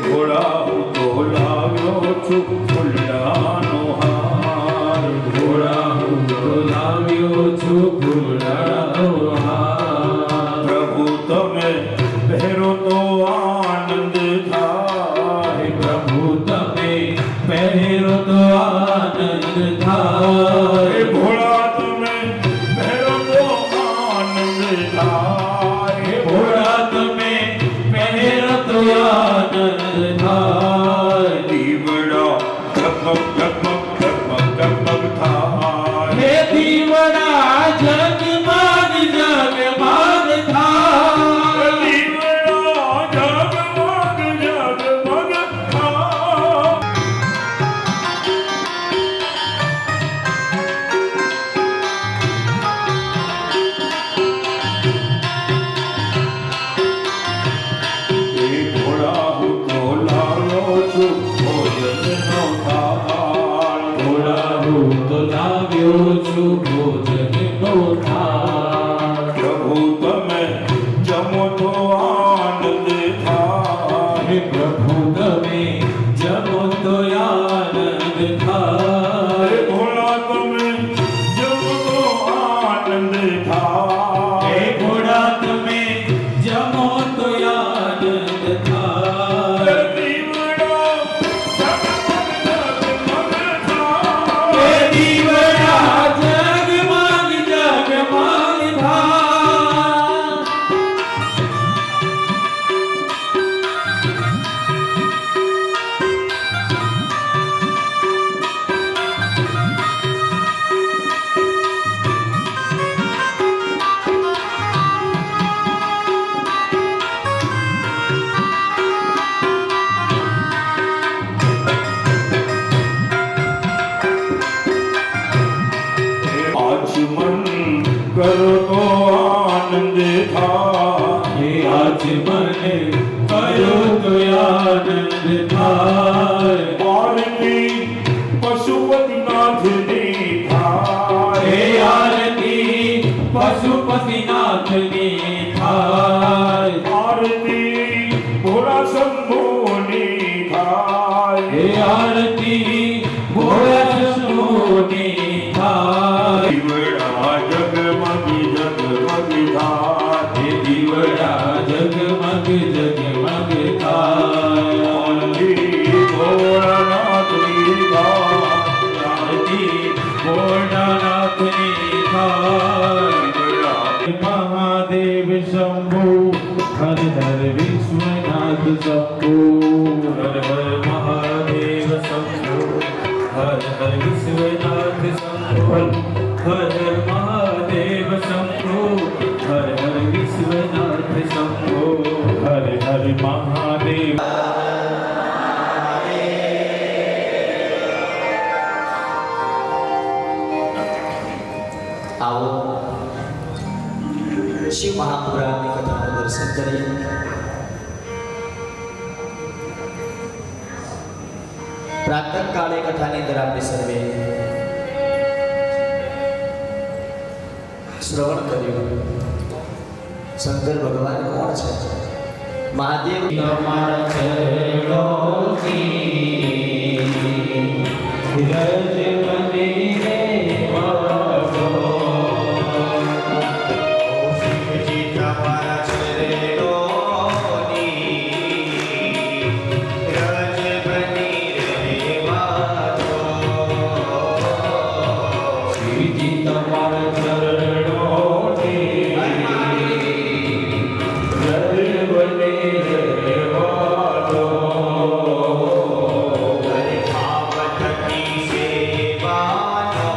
ઘોડા તો લાવ્યો છું ફૂલડાનો હાર, ઘોડા છું ફૂલડા પ્રભુ તમે પહેરો તો આનંદ થાય પ્રભુ તમે પહેરો તો આનંદ થાય ભોળા તમે પહેરો તો આનંદ થાય ભોળા તમે પહેરો તો આનંદ થાય દીવડા ઝગમગ ઝગમગ ઝગમગ ઝગમગ થાય હે દીવડા જગમગ જગમગ થાય દીવડા ઝગમગ ઝગમગ થાય એ ભોળા હું તો લાવ્યો છું ભોજનનો થાળ ભોળા હું તો લાવ્યો છું ભોજનનો થાળ પ્રભુ તમે જમો તો આનંદ થાય હે પ્રભુ તમે જમો તો આનંદ થાય ભોળા તમે જમો તો આનંદ થાય હે ભોળા તમે જમો તો આનંદ થાય દીવડા ઝગમગ ઝગમગ થાય હે દીવડા જગમગ જગમગ થાય આચમન કરો તો આનંદ થાય હે આજ મને કયો તો આનંદ થાય આરતી પશુપતિનાથની થાય હે આરતી પશુપતિનાથની થાય આરતી ભોળા શંભુની થાય હે આરતી ભોળા શંભુની થાય દીવડા જગમગ જગમગ થાય હે દીવડા જગમગ જગમગ થાય આરતી ભોળાનાથની થાય આરતી ભોળાનાથની થાય મહાદેવ શંભુ હર હર વિશ્વનાથ શંભુ હર હર મહાદેવ શંભુ હર હર વિશ્વનાથ શંભુ હર હર મહાદેવ શંભુ હર હર વિશ્વનાથ શંભુ હર હર મહાદેવ આવો શિવ મહાપુરાણની કથાનું દર્શન કરીએ. પ્રાતઃકાળે કથાની અંદર આપણે સર્વે શ્રવણ કર્યું. શંકર ભગવાન કોણ છે? મહાદેવ તમારા ચરણોની રજ બનીને વાગો. શિવજી તમારા ચરણોની રજ બની રહેવા દો. શ્રીજી તમારા ચરણોની રજ બની રહેવા દો. ભાવ થકી સેવાનો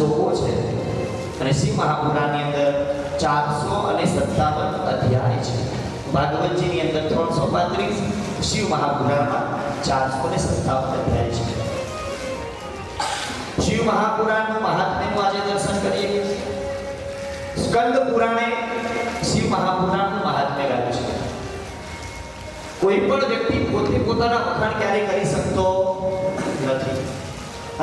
શ્લોકો છે અને શિવ મહાપુરાણની અંદર 457 અધ્યાય છે. ભાગવતજીની અંદર 335, શિવ મહાપુરાણમાં 457 અધ્યાય છે. શિવ મહાપુરાણનું મહાત્મ્યનું આજે દર્શન કરીએ. સ્કંદ પુરાણે શિવ મહાપુરાણનું મહાત્મ્ય ગાયું છે. કોઈ પણ વ્યક્તિ પોતે પોતાના વખાણ ક્યારેય કરી શકતો નથી.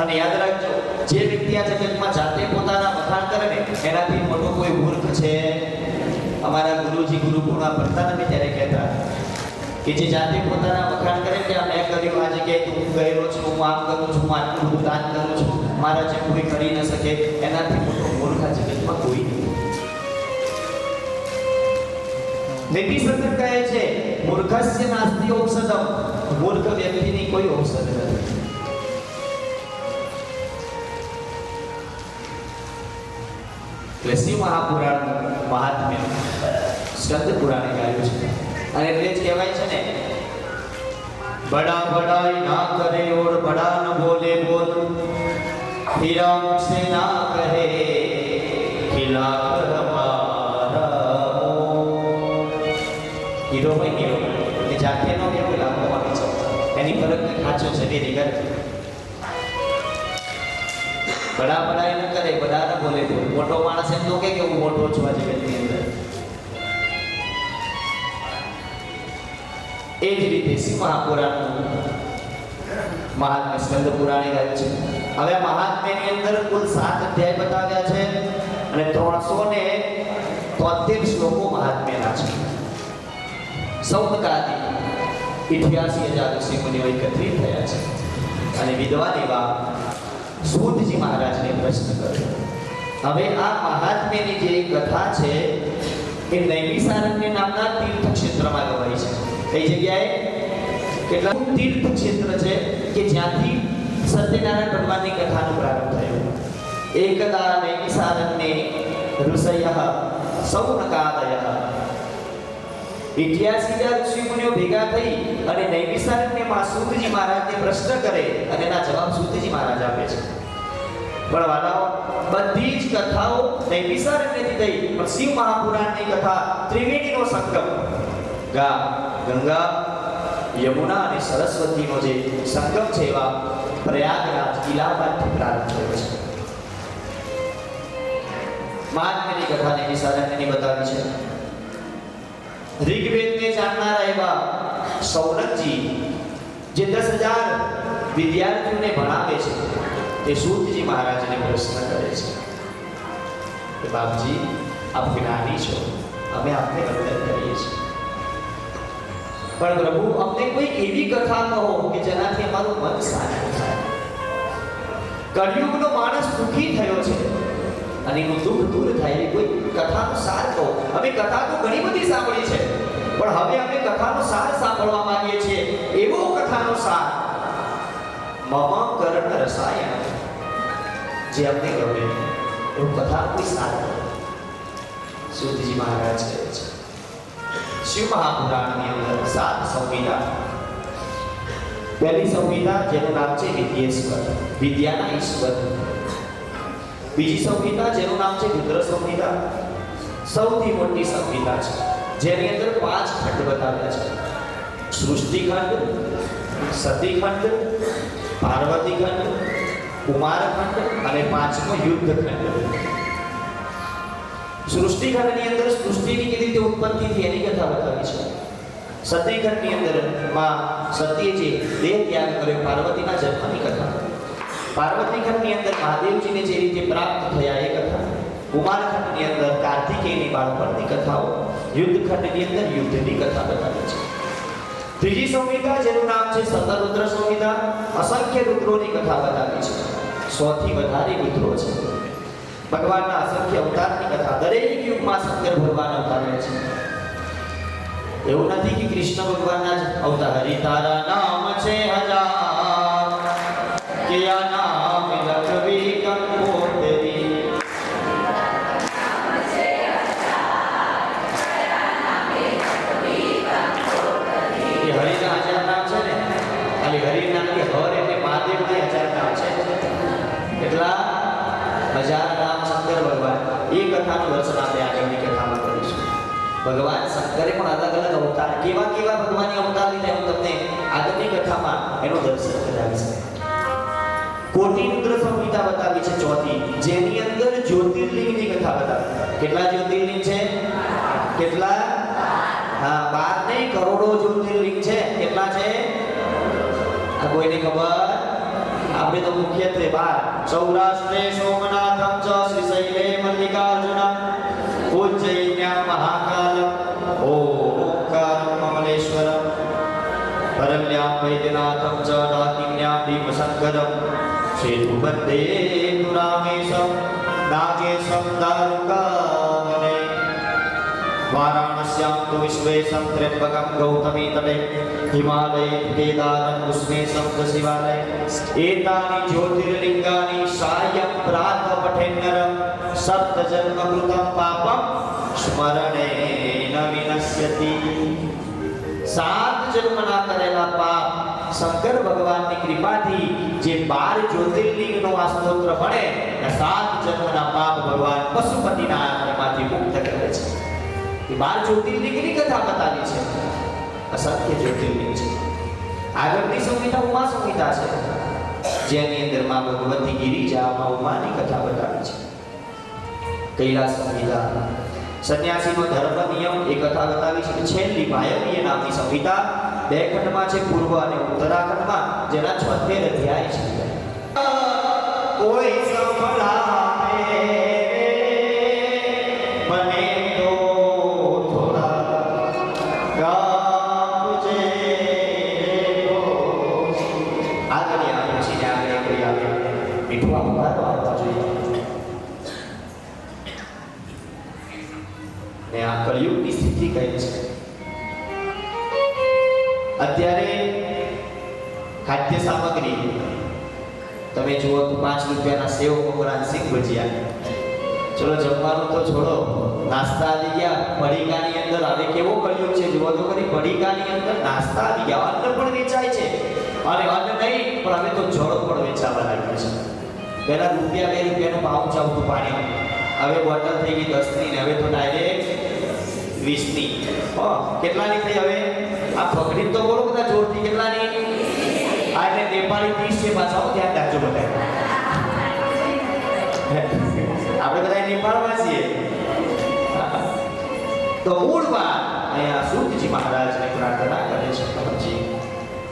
અને યાદ રાખજો, જે વ્યક્તિ આ જગતમાં જાતે પોતાના વખાણ કરે ને એનાથી મોટો કોઈ મૂર્ખ છે. અમારા ગુરુજી ગુરુકુળમાં ભણતા નથી ત્યારે કહેતા કે જે જાતે પોતાના વખાણ કરે કે મેં કર્યું આ જગ્યાએ તો હું ગયેલો છું, હું આમ કરું છું, હું આટલું બધું દાન કરું છું, મારા જે કોઈ કરી ન શકે, એનાથી મોટો મૂર્ખ આ જગતમાં કોઈ નથી. નીતિશંકર કહે છે મૂર્ખસ્ય નાસ્તિ ઔષધમ, મૂર્ખ વ્યક્તિની કોઈ ઔષધ નથી. એટલે શિવ મહાપુરાણનું મહાત્મ્ય સ્કંદ પુરાણે ગાયું છે. અને એટલે જ કહેવાય છે ને, બડા બડાઈ ના કરે ઓર બડા ન બોલે બોલ, હીરા મુझसे ના કહે ખિલા કર હમારા. હીરો ભાઈ હીરો એ જાતે નો કેવું લાગો આપી છે, એની ફરક ખાચો છે તેની કરે. બડા બડાઈ ન કરે, બડા ન બોલે બોલ. મોટો માણસ એમ તો કે હું મોટો છું આ જગતની અંદર. એ જ રીતે શિવ મહાપુરાણનું મહાત્મ્ય સ્કંદ પુરાણે ગાયું છે. હવે મહાત્મ્યની અંદર કુલ 7 અધ્યાય બતાવ્યા છે અને 373 શ્લોકો મહાત્મ્યના છે. સૌનકાદી 88,000 ઋષિ મુનિઓ એકત્રિત થયા છે અને વિદ્વાન એવા સૂતજી મહારાજને પ્રશ્ન કર્યો. હવે આ મહાત્મ્યની જે કથા છે એ નૈમિષારણ્ય નામના તીર્થ ક્ષેત્રમાં ગવાઈ છે. કઈ જગ્યાએ? કેટલા તીર્થ ક્ષેત્ર છે કે જ્યાંથી સત્યનારાયણ ભગવાનની કથાનો પ્રારંભ થયો. એકદા નૈમિષારણ્યે ઋષયઃ સૌનકાદયઃ, 88,000 ઋષિ મુનિઓ ભેગા થઈ અને નૈમિષારણ્યમાં સૂતજી મહારાજને પ્રશ્ન કરે અને એના જવાબ સૂતજી મહારાજ આપે છે. પણ વાલાઓ, બધી જ કથાઓ નૈમિષારણ્યથી થઈ, પણ શિવ મહાપુરાણની કથા ત્રિવેણીનો સંગમ, ગંગા, યમુના અને સરસ્વતીનો જે સંગમ છે એવા પ્રયાગરાજ ઇલાહાબાદથી પ્રારંભ થયો છે. મહાત્મ્યની કથા નૈમિષારણ્યની બતાવી છે. ઋગ્વેદને જાણનારા એવા સૌનકજી જે 10,000 વિદ્યાર્થીઓને ભણાવે છે, તે સૂતજી મહારાજને પ્રશ્ન કરે છે કે બાપજી, આપ જ્ઞાની છો, અમે આપને વંદન કરીએ છીએ, પણ પ્રભુ અમને કોઈ એવી કથા કહો કે જેનાથી અમારું મન શાંત થાય. કળિયુગનો માણસ દુઃખી થયો છે અને એનું દુઃખ દૂર થાય એવી કોઈ કથાનો સાર કહો. અમે કથા તો ઘણી બધી સાંભળી છે, પણ હવે અમે કથાનો સાર સાંભળવા માંગીએ છીએ. એવો કથાનો સાર મમ કર્ણ રસાયણ, જે અમને ગમે એવું કથા કોઈ સાર. સૂતજી મહારાજ કહે છે શિવ મહાપુરાણની અંદર 7 સંહિતા. પહેલી સંહિતા જેનું નામ છે વિદ્યેશ્વર, વિદ્યાના ઈશ્વર. બીજી સંહિતા જેનું નામ છે રુદ્ર સંહિતા, સૌથી મોટી સંહિતા છે, જેની અંદર 5 ખંડ બતાવ્યા છે. સૃષ્ટિખંડ, સતીખંડ, પાર્વતીખંડ, કુમારખંડ અને 5મો યુદ્ધખંડ. સૃષ્ટિખંડની અંદર સૃષ્ટિની કેવી રીતે ઉત્પત્તિ થઈ એની કથા બતાવી છે. સતીખંડની અંદર માં સતીએ જે દેહ ત્યાગ કર્યો, પાર્વતીના જન્મની કથા. પાર્વતીખંડની અંદર મહાદેવજીને જે રીતે પ્રાપ્ત થયા એ કથા. કુમારખંડની અંદર કાર્તિકેયની બાળપણની કથાઓ. યુદ્ધખંડની અંદર યુદ્ધની કથા બતાવી છે. ત્રીજી સંહિતા જેનું નામ છે શતરુદ્ર સંહિતા, અસંખ્ય રુદ્રોની કથા બતાવી છે. 100 થી વધારે રુદ્રો છે. ભગવાનના અસંખ્ય અવતારની કથા, દરેક યુગમાં શંકર ભગવાન અવતાર્યા છે. એવું નથી કે કૃષ્ણ ભગવાનના જ અવતાર. હરિ તારા નામ છે હજાર, કિયા નામ લખવી કંકોતરી. એ હરિના 1000 નામ છે ને, ખાલી હરિના કે હર એટલે મહાદેવના 1000 નામ છે. એટલા 1000 નામ શંકર ભગવાન એ કથાનું દર્શન આપણે આગળની કથામાં કરીશું. ભગવાન શંકરે પણ અલગ અલગ અવતાર કેવા કેવા ભગવાનની અવતાર લીધા હું તમને આગળની કથામાં એનું દર્શન કરાવીશ. કોટી રુદ્ર સંહિતા બતાવી છે ચોથી, જેની અંદર જ્યોતિર્લિંગની કથા બતાવી. કેટલા જ્યોતિર્લિંગ છે? કેટલા? હા, 12 નહીં, કરોડો જ્યોતિર્લિંગ છે. કેટલા છે? આ કોઈને ખબર? આપણે તો મુખ્યત્વે 12. સૌરાષ્ટ્રે સોમનાથમ ચ શ્રીશૈલે મલ્લિકાર્જુનમ ઉજ્જૈન્યામ મહાકાલમ ઓમકારમ કમલેશ્વરમ પરલ્યામ વૈદ્યનાથમ ચ નાગિન્યામ ભીમશંકરમ શ્રીધુબદ્ધે તુરામેશમ નાગેશમ દારુકાવને વારાણસ્યામ તુ વિશ્વેશમ ત્ર્યંબકમ ગૌતમી તટે હિમાલય કેદારમ ઉષ્મેશમ ચ શિવાલય એતાની જ્યોતિર્લિંગાની સાયં પ્રાત પઠેન્નરમ સપ્ત જન્મ કૃતમ પાપમ સ્મરણેન વિનશ્યતિ. 7 જન્મના કરેલા પાપ શંકર ભગવાનની કૃપાથી જે 12 જ્યોતિર્લિંગનો આ સ્તોત્ર ભણે અને 7 જન્મના પાપ ભગવાન પશુપતિના આત્માથી મુક્ત કરે છે. એ 12 જ્યોતિર્લિંગની કથા બતાવી છે. અસંખ્ય જ્યોતિર્લિંગ છે. આગળની સંહિતા ઉમા સંહિતા છે, જેની અંદર માં ભગવતી ગિરિજામાં ઉમાની કથા બતાવી છે. કૈલાસ સંહિતા સંન્યાસીનો ધર્મ નિયમ એ કથા બતાવી છે. છેલ્લી વાયવ્ય નામની સંહિતા 2 ખંડમાં છે, પૂર્વ અને ઉત્તરાખંડમાં, જેના 76 અધ્યાય છે. કોઈ સંભળાવે મને તો થોડા ગાપજે આગળ આવે છે. આગળ આવે મીઠું આવવા જોઈએ. ને આ કળિયુગની સ્થિતિ કઈ છે? અત્યારે ખાદ્ય સામગ્રી તમે જુઓ તો 5 રૂપિયાના સેવ મમરા સિંગ ભજીયા, ચલો જમવાનું તો છોડો, નાસ્તા આવી ગયા. પડીકાની અંદર હવે કેવો કળિયુગ છે જુઓ તો ખરી. પડીકાની અંદર નાસ્તા આવી ગયા, અન્ન પણ વેચાય છે. અને અન્ન નહીં પણ હવે તો જળ પણ વેચાવા લાગ્યું છે. પહેલા રૂપિયા 2 રૂપિયાનું પાઉચ આવતું પાણી, હવે બોટલ થઈ ગઈ 10 ની, ને હવે તો ડાયરેક્ટ 20 ની. કેટલાની થઈ હવે? આ પકડી તો બોલો બધા જોરથી, કેટલાની? આ એટલે નેપાળી 30 છે પાછા, ધ્યાન રાખજો બધા. આપણે બધા નેપાળમાં છીએ. તો મૂળમાં અહીંયા સૂતજી મહારાજને પ્રાર્થના કરે છે, કમલજી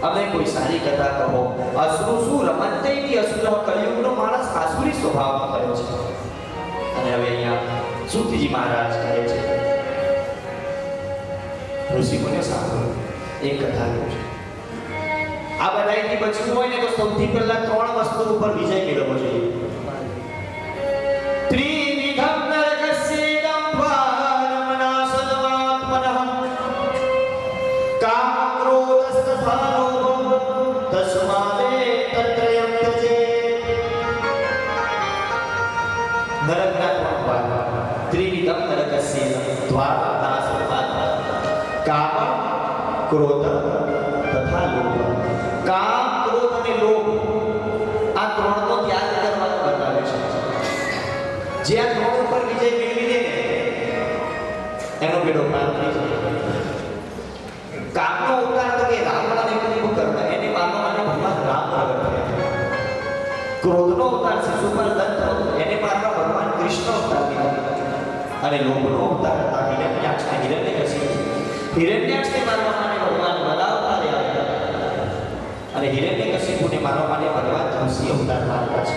અમે કોઈ સારી કથા કહો. અસુર શું રમંતૈથી અસુર, કલિયુગનો માણસ આસુરી સ્વભાવનો થયો છે. અને હવે અહીંયા સૂતજી મહારાજ કહે છે, ઋષિમુનિઓ સાંભળો, એક કથા કહું છું. આ બધાથી બચવું હોય ને તો સૌથી પહેલા 3 વસ્તુ ઉપર વિજય મેળવવો જોઈએ. ત્રિવિધમ નરકસ્યેદમ દ્વારમનાસદમાત્મનઃ કામ ક્રોધસ્તથા લોભ તસ્માદે તત્રયં ત્યજેત. નરકના 3 દ્વાર. ત્રિવિધમ નરકસ્યેદમ દ્વારમનાસદમાત્મનઃ કામ ક્રોધ તથા લોભ. કામ ક્રોધ અને લોભ આ 3નો ત્યાગ કરવાનો બતાવે છે. જે આ 3 ઉપર વિજય મેળવી લે ને એનો બેડો પાર થઈ જાય. કામનો અવતાર તો કે રાવણને કુંભ કરવા, એને મારવા માટે ભગવાન રામ પ્રગટ થયા. ક્રોધનો અવતાર શિશુપાલ દત્ત, એને મારવા ભગવાન કૃષ્ણ અવતાર લીધા. અને લોભનો અવતાર હતા હિરણ્યાક્ષને મારવા માટે ભગવાન વરાહ અવતાર આવ્યા. અને હિરણ્યકશિપુને મારવા માટે ભગવાન તુલસી અવતાર આવ્યા છે.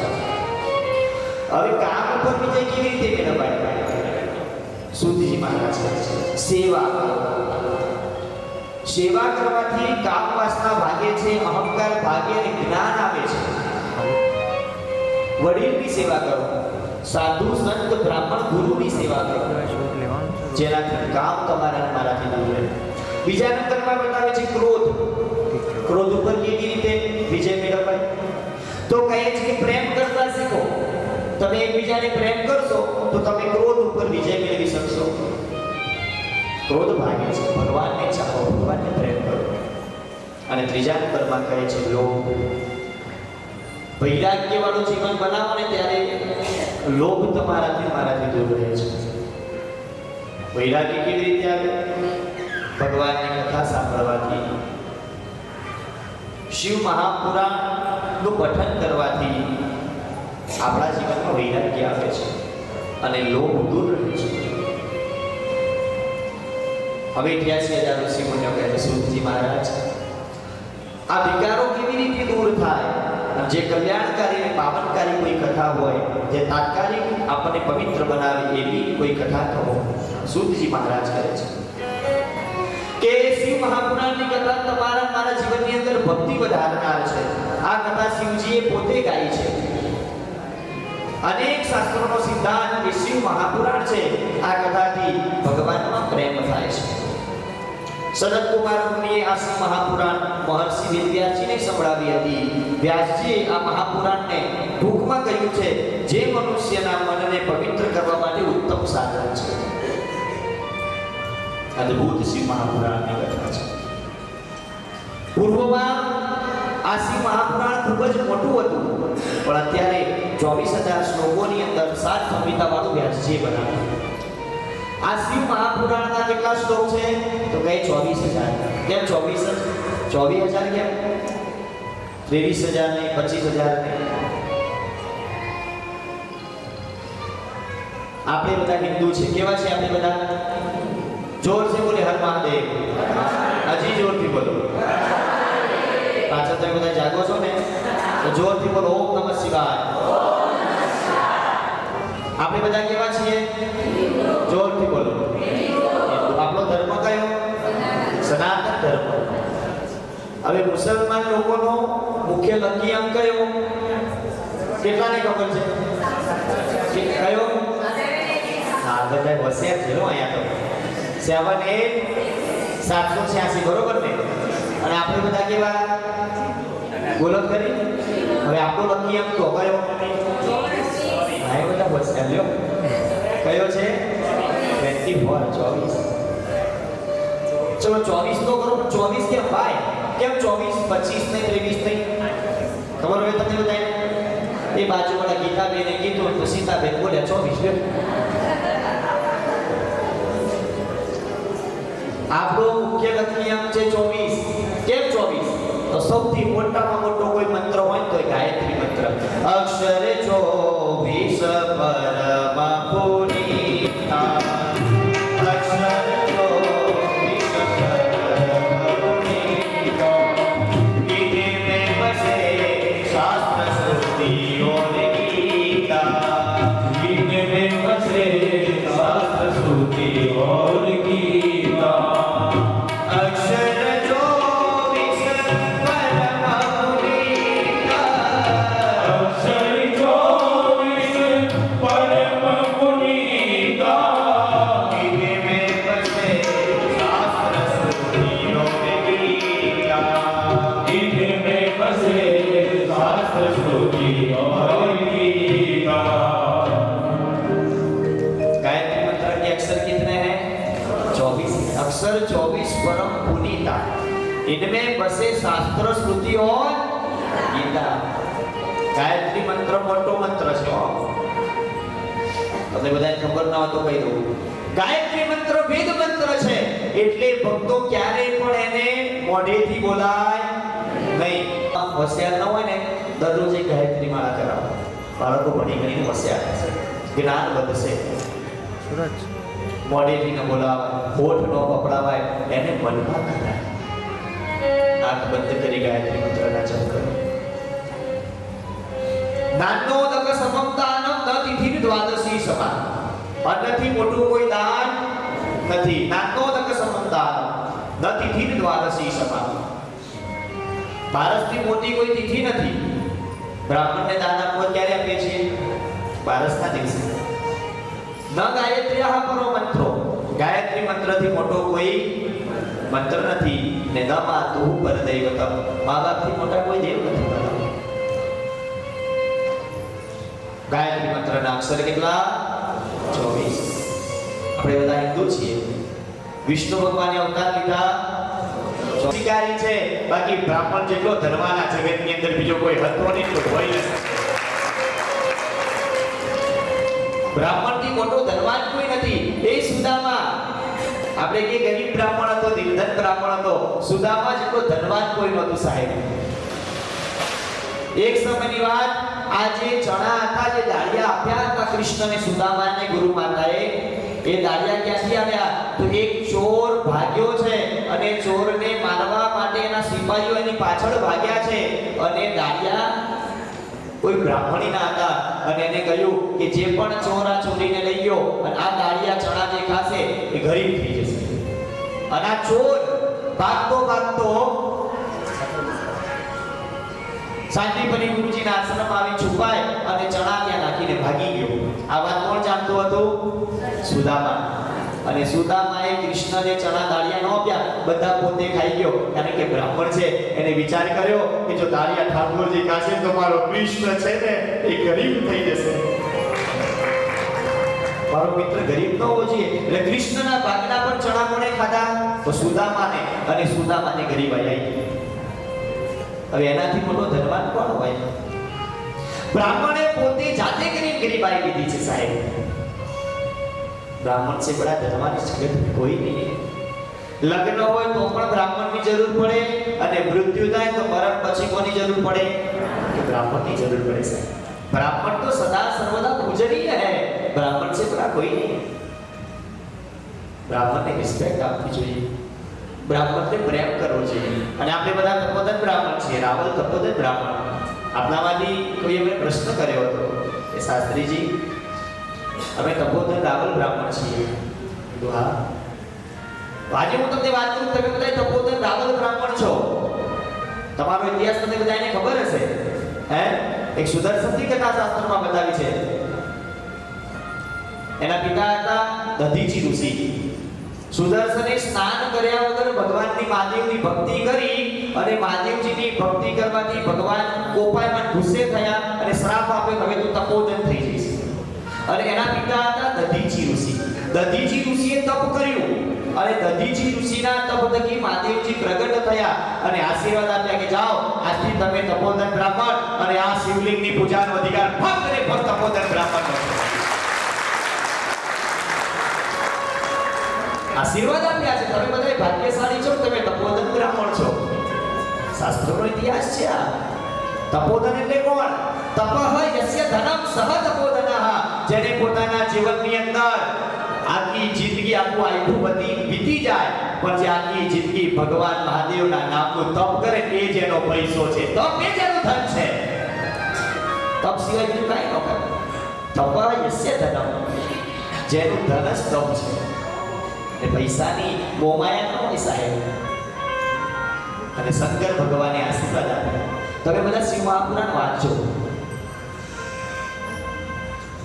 હવે કામ ઉપર વિજય કેવી રીતે મેળવાય? સૂતજી મહારાજ કહે છે, સેવા. સેવા કરવાથી કામ વાસના ભાગે છે, અહંકાર ભાગે અને જ્ઞાન આવે છે. વડીલની સેવા કરો, સાધુ સંત બ્રાહ્મણ ગુરુની સેવા કરો, જેનાથી કામ તમારા મારાથી દૂર રહે. બીજા નંબરમાં બતાવે છે ક્રોધ. ક્રોધ ઉપર કેવી રીતે વિજય મેળવાય? તો કહે છે કે પ્રેમ કરતા શીખો. તમે એકબીજાને પ્રેમ કરશો તો તમે ક્રોધ ઉપર વિજય મેળવી શકશો. ક્રોધ ભાગે છે, ભગવાનને ચાહો, ભગવાનને પ્રેમ કરો. અને ત્રીજા નંબરમાં કહે છે લોભ. વૈરાગ્ય વાળું જીવન બનાવો ને ત્યારે લોભ તમારાથી મારાથી દૂર રહે છે. વૈરાગ્ય કેવી રીતે આવે? ભગવાનની કથા સાંભળવાથી, શિવ મહાપુરાણનું પઠન કરવાથી આપણા જીવનમાં વૈરાગ્ય આવે છે અને લોભ દૂર રહે છે. હવે 88,000 ઋષિ મુનિઓ કહે છે, સૂતજી મહારાજ, આ વિકારો કેવી રીતે દૂર થાય? જે કલ્યાણકારી અને પાવનકારી કોઈ કથા હોય, જે તાત્કાલિક આપણને પવિત્ર બનાવે એવી કોઈ કથા કહો. સૂતજી મહારાજ કહે છે કે શિવ મહાપુરાણની કથા તમારા મારા જીવનની અંદર ભક્તિ વધારનાર છે. આ કથા શિવજીએ પોતે ગાઈ છે. અનેક શાસ્ત્રોનો સિદ્ધાંત કે શિવ મહાપુરાણ છે. આ કથાથી ભગવાનમાં પ્રેમ થાય છે. સનત કુમાર મુનિએ આ શિવ મહાપુરાણ મહર્ષિ વેદવ્યાસજીને સંભળાવી હતી. વ્યાસજીએ આ મહાપુરાણને ટૂંકમાં કહ્યું છે, જે મનુષ્યના મનને પવિત્ર કરવા માટે ઉત્તમ સાધન છે. અદ્ભુત શિવ મહાપુરાણની કથા છે. પૂર્વમાં આ શિવ મહાપુરાણ ખૂબ જ મોટું હતું, પણ અત્યારે 24,000 શ્લોકોની અંદર 7 સંહિતા વાળું વ્યાસજીએ બનાવ્યું. આ શિવ મહાપુરાણના કેટલા શ્લોક છે? તો કહે 24,000. કેમ 24,000? 24,000 કેમ? 23,000 નહીં, 25,000 નહીં. આપણે બધા હિન્દુ છે. કેવા છે આપણે બધા? જોર से बोले हर महादेव. હજી જોરથી બોલો. પાછળ તમે બધા જાગો છો ને, તો જોરથી બોલો ઓમ નમઃ શિવાય. આપણે બધા કેવા છીએ? જોરથી બોલો. આપણો ધર્મ કયો? સનાતન ધર્મ. હવે મુસલમાન લોકોનો મુખ્ય લકી અંક કયો? કેટલાને ખબર છે? કયો? હા, બધા હોશિયાર છે અહીંયા તો. 78786 બરોબર ને? અને આપણે બધા કેવા? બોલો કરી. હવે આપણો લકી અંક તો કયો? ભાઈ બધા હોશિયાર લ્યો. કયો છે? 24. ચલો 24 તો કરો, પણ 24 કેમ ભાઈ? કેમ 24, 25 નહીં, 23 નહીં? ખબર હોય તમને બધાને? એ બાજુવાળા ગીતાબેને કીધું તો સીતાબેન બોલ્યા 24. આપણો મુખ્ય લકી અંક છે 24. કેમ 24? તો સૌથી મોટામાં મોટો કોઈ મંત્ર હોય તો ગાયત્રી મંત્ર. અક્ષર 24 પરમ પુનીતા. અક્ષર 24 પરમ પુનીતા. ઇને મેં બસે શાસ્ત્ર શ્રુતિ ઓર ગીતા. इनमें बसे शास्त्र श्रुति और गीता. અક્ષર 24 પરમ પુનીતા. अक्षर 24 परम पुनीता. ઇને મેં બસે શાસ્ત્ર શ્રુતિ ઓર ગીતા. इनमें बसे शास्त्र श्रुति और गीता. गायत्री मंत्र के अक्षर कितने हैं? 24. अक्षर 24 परम पुनीता. इनमें बसे शास्त्र श्रुति और गीता. गायत्री मंत्र मोटो मंत्र છે. તમને બધાને ખબર ન હોય તો કહી દઉં. ગાયત્રી મંત્ર વેદ મંત્ર છે, એટલે ભક્તો ક્યારેય પણ એને મોઢેથી બોલાય નહીં. હોશિયાર ન હોય ને, દરરોજ એક ગાયત્રી માળા કરાવો. બાળકો ભણી ગણીને હોશિયાર થશે, જ્ઞાન વધશે. મોઢેથી ન બોલાવાય, હોઠ ન પકડાવાય, એને મનમાં કરાય. આંખ બંધ કરી ગાયત્રી મંત્રના જપ કરો. દાનનો દક સમમદાનમ ન તિથિ દ્વાદશી સમાન. અન્નથી મોટું કોઈ દાન નથી. દાનનો દક સમમદાનમ ન તિથિ દ્વાદશી સમાન. બારસથી મોટી કોઈ તિથિ નથી. બ્રાહ્મણને દાન આપવું ક્યારે આપીએ છીએ? બારસના દિવસે. ન ગાયત્ર્યાહ પરો મંત્રો. ગાયત્રી મંત્રથી મોટો કોઈ મંત્ર નથી. ને ન માતુઃ પરદૈવતમ. મા બાપથી મોટા કોઈ દેવ નથી. ગાયત્રી મંત્રના અક્ષર કેટલા? 24. આપણે બધા હિન્દુ છીએ. વિષ્ણુ ભગવાને અવતાર લીધા સ્વીકારી છે. બાકી બ્રાહ્મણ જેટલો ધર્મના જગતની અંદર બીજો કોઈ હતો નહીં, કોઈ હોય નથી. બ્રાહ્મણથી મોટો ધનવાન કોઈ નથી. એ સુદામા, આપણે કે ગરીબ બ્રાહ્મણ હતો, નિર્ધન બ્રાહ્મણ હતો, સુદામા જેટલો ધનવાન કોઈ નહોતું સાહેબ. એક સમયની વાત, આ જે ચણા હતા, જે દાળિયા આપ્યા હતા કૃષ્ણને સુદામાને ગુરુ માતાએ, એ દાળિયા ક્યાંથી આવ્યા? તો એક ચોર ભાગ્યો છે અને ચોરને મારવા માટે એના સિપાહીઓ એની પાછળ ભાગ્યા છે અને દાળિયા કોઈ બ્રાહ્મણીના હતા અને એને કહ્યું કે જે પણ ચોર આ ચોરીને લઈ ગયો અને આ દાળિયા ચણા જે ખાશે એ ગરીબ થઈ જશે. અને આ ચોર ભાગતો ભાગતો શાંતિપની ગુરુજીના આશ્રમમાં આવી છુપાય અને ચણા ત્યાં નાખીને ભાગી ગયો. આ વાત કોણ જાણતું હતું? સુદામા. અને સુદામાએ કૃષ્ણને ચણા દાળિયા ન આપ્યા, બધા પોતે ખાઈ ગયો. કારણ કે બ્રાહ્મણ છે, એને વિચાર કર્યો કે જો દાળિયા ઠાકોરજી ખાશે તો મારો કૃષ્ણ છે ને એ ગરીબ થઈ જશે. મારો મિત્ર ગરીબ ન હોવો જોઈએ. એટલે કૃષ્ણના ભાગના પણ ચણા કોણે ખાધા? તો સુદામાને. અને સુદામાને ગરીબાઈ આવી. હવે એનાથી મોટો ધનવાન કોણ હોય? બ્રાહ્મણે પોતે જાતે કરીને ગરીબાઈ લીધી છે સાહેબ. બ્રાહ્મણ છે બડા ધનવાન इस जगत में कोई नहीं. લગ્ન હોય તો પણ બ્રાહ્મણની જરૂર પડે અને મૃત્યુ થાય તો મરણ પછી કોની જરૂર પડે? કે બ્રાહ્મણની જરૂર પડે સાહેબ. બ્રાહ્મણ તો સદા સર્વદા પૂજનીય है. બ્રાહ્મણ છે બડા કોઈ નહીં. બ્રાહ્મણને રિસ્પેક્ટ આપવી જોઈએ, બ્રાહ્મણને પ્રેમ કરવો જોઈએ. અને આપણે બધા તપોધન બ્રાહ્મણ છીએ. રાવલ તપોધન બ્રાહ્મણ. આપણામાંથી કોઈએ મને પ્રશ્ન કર્યો હતો કે શાસ્ત્રીજી અમે તપોધન રાવલ બ્રાહ્મણ છીએ. તો હા, આજે હું તમને વાત કરું, તમે બધા તપોધન રાવલ બ્રાહ્મણ છો. તમારો ઇતિહાસ તમને બધાને ખબર હશે. હે, એક સુદર્શનની કથા શાસ્ત્રમાં બતાવી છે. એના પિતા હતા દધીચી ઋષિ. સુદર્શને સ્નાન કર્યા વગર ભગવાનની મહાદેવની ભક્તિ કરી અને મહાદેવજીની ભક્તિ કરવાથી ભગવાન કોપાયમાન ગુસ્સે થયા અને શ્રાપ આપ્યો, હવે તું તપોધન થઈ જઈશ. અને એના પિતા હતા દધીચી ઋષિ. દધીચી ઋષિએ તપ કર્યું અને દધીચી ઋષિના તપ થકી મહાદેવજી પ્રગટ થયા અને આશીર્વાદ આપ્યા કે જાઓ આજથી તમે તપોધન બ્રાહ્મણ અને આ શિવલિંગની પૂજાનો અધિકાર ફક્ત અને ફક્ત તપોધન બ્રાહ્મણ. આશીર્વાદ આપ્યા છે. તમે બધા ભાગ્યશાળી છો, તમે તપોધન બ્રાહ્મણ છો. શાસ્ત્રોનો ઇતિહાસ છે આ. તપોધન એટલે કોણ? તપઃ યસ્ય ધનમ સહ તપોધનઃ. જેને પોતાના જીવનની અંદર આખી જિંદગી આખું આયુષ્ય વીતી જાય પણ જે આખી જિંદગી ભગવાન મહાદેવના નામનું તપ કરે એ જ એનો પૈસો છે. તપ એ જ એનું ધન છે. તપ સિવાય બીજું કાંઈ ન કરે. તપઃ યસ્ય ધનમ, જેનું ધન જ તપ છે. એ પૈસાની મોમાયા ન હોય સાહેબ. અને શંકર ભગવાને આશીર્વાદ આપ્યા. તમે બધા શિવ મહાપુરાણ વાંચો.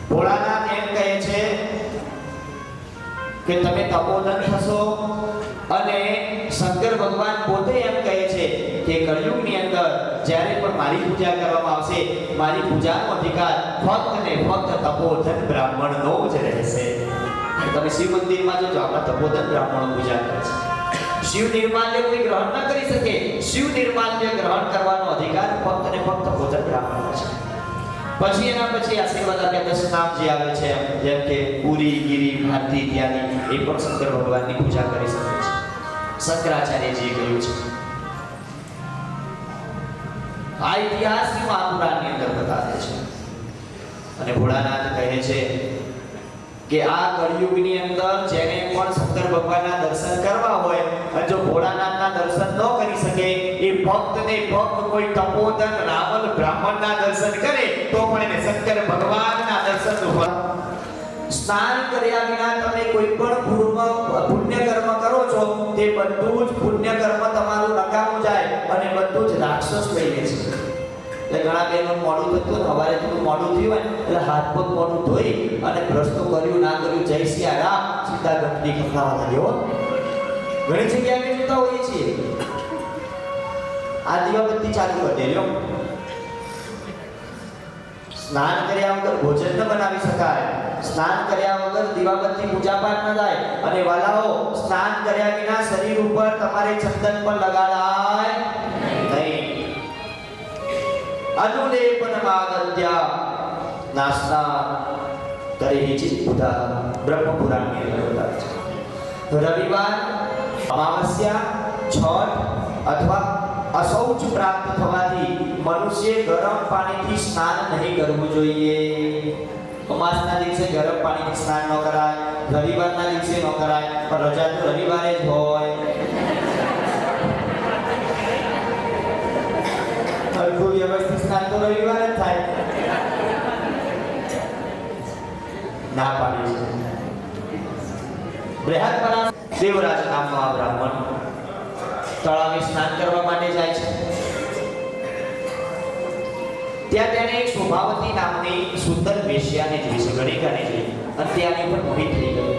ભોળાનાથ એમ કહે છે કે તમે તપોધન થશો અને શંકર ભગવાન પોતે એમ કહે છે કે કળિયુગની અંદર જ્યારે પણ મારી પૂજા કરવામાં આવશે, મારી પૂજાનો અધિકાર ફક્ત ને ફક્ત તપોધન બ્રાહ્મણનો જ રહેશે. તમે શિવ મંદિરમાં જોજો, આપણા તપોધન બ્રાહ્મણો પૂજા કરે છે. શિવ નિર્માલ્ય કોઈ ગ્રહણ ન કરી શકે. શિવ નિર્માલ્ય ગ્રહણ કરવાનો અધિકાર ફક્ત ને ફક્ત તપોધન બ્રાહ્મણનો છે. પછી એના પછી આશીર્વાદ આપ્યા 10 નામ જે આવે છે જેમ કે પુરી, ગિરી, ભારતી ઇત્યાદિ, એ પણ શંકર ભગવાનની પૂજા કરી શકે છે. શંકરાચાર્યજીએ કહ્યું છે. આ ઇતિહાસ મહાપુરાણની અંદર બતાવે છે. અને ભોળાનાથ કહે છે કે આ કળિયુગની અંદર જેને પણ શંકર ભગવાનના દર્શન કરવા હોય અને જો ભોળાનાથના દર્શન ન કરી શકે એ ભક્ત ને ભક્ત કોઈ તપોધન રાવલ બ્રાહ્મણના દર્શન કરે તો પણ એને શંકર ભગવાનના દર્શન હોય. સ્નાન કર્યા વિના તમે કોઈ પણ પુણ્ય કર્મ કરો છો તે બધું જ પુણ્ય કર્મ તમારું નકામું જાય અને બધું જ રાક્ષસ થઈ લે છે. ઘણા બહેનો મોડું થતું ને સવારે થોડું મોડું થયું હોય એટલે હાથ પગ મોઢું ધોઈ અને પ્રશ્નો કર્યું ના કર્યું જય સિયા રામ સીધા ઘંટડી ખખડાવવા લાગ્યો. ઘણી જગ્યાએ જોતા હોઈએ છીએ આ દીવાબત્તી ચાલુ કરી દેજો. સ્નાન કર્યા વગર ભોજન ન બનાવી શકાય. સ્નાન કર્યા વગર દીવાબત્તી પૂજા પાઠ ન થાય. અને વાલાઓ, સ્નાન કર્યા વિના શરીર ઉપર તમારે ચંદન પણ લગાડાય નહીં. અનુલેપનમાગત્ય નાસ્તા કરે ચિત ઉદાહરણ બ્રહ્મ પુરાણની અંદર બતાવે છે રવિવાર અમાવસ્યા છઠ અથવા અશૌચ પ્રાપ્ત થવાથી મનુષ્ય ગરમ પાણીથી સ્નાન નહીં કરવું જોઈએ અમાસના દિવસે ગરમ પાણીથી સ્નાન ન કરાય રવિવારના દિવસે ન કરાય પણ રજા તો રવિવારે જ હોય હરખું વ્યવસ્થિત સ્નાન તો રવિવારે જ થાય ના પાડી છે બૃહદપરા દેવરાજ નામનો આ બ્રાહ્મણ તળાવે સ્નાન કરવા માટે જાય છે ત્યાં તેને એક શોભાવતી નામની સુંદર વેશ્યાને જોઈ છે ગણિકાને જોઈ અને ત્યાંની પર મોહિત થઈ ગયો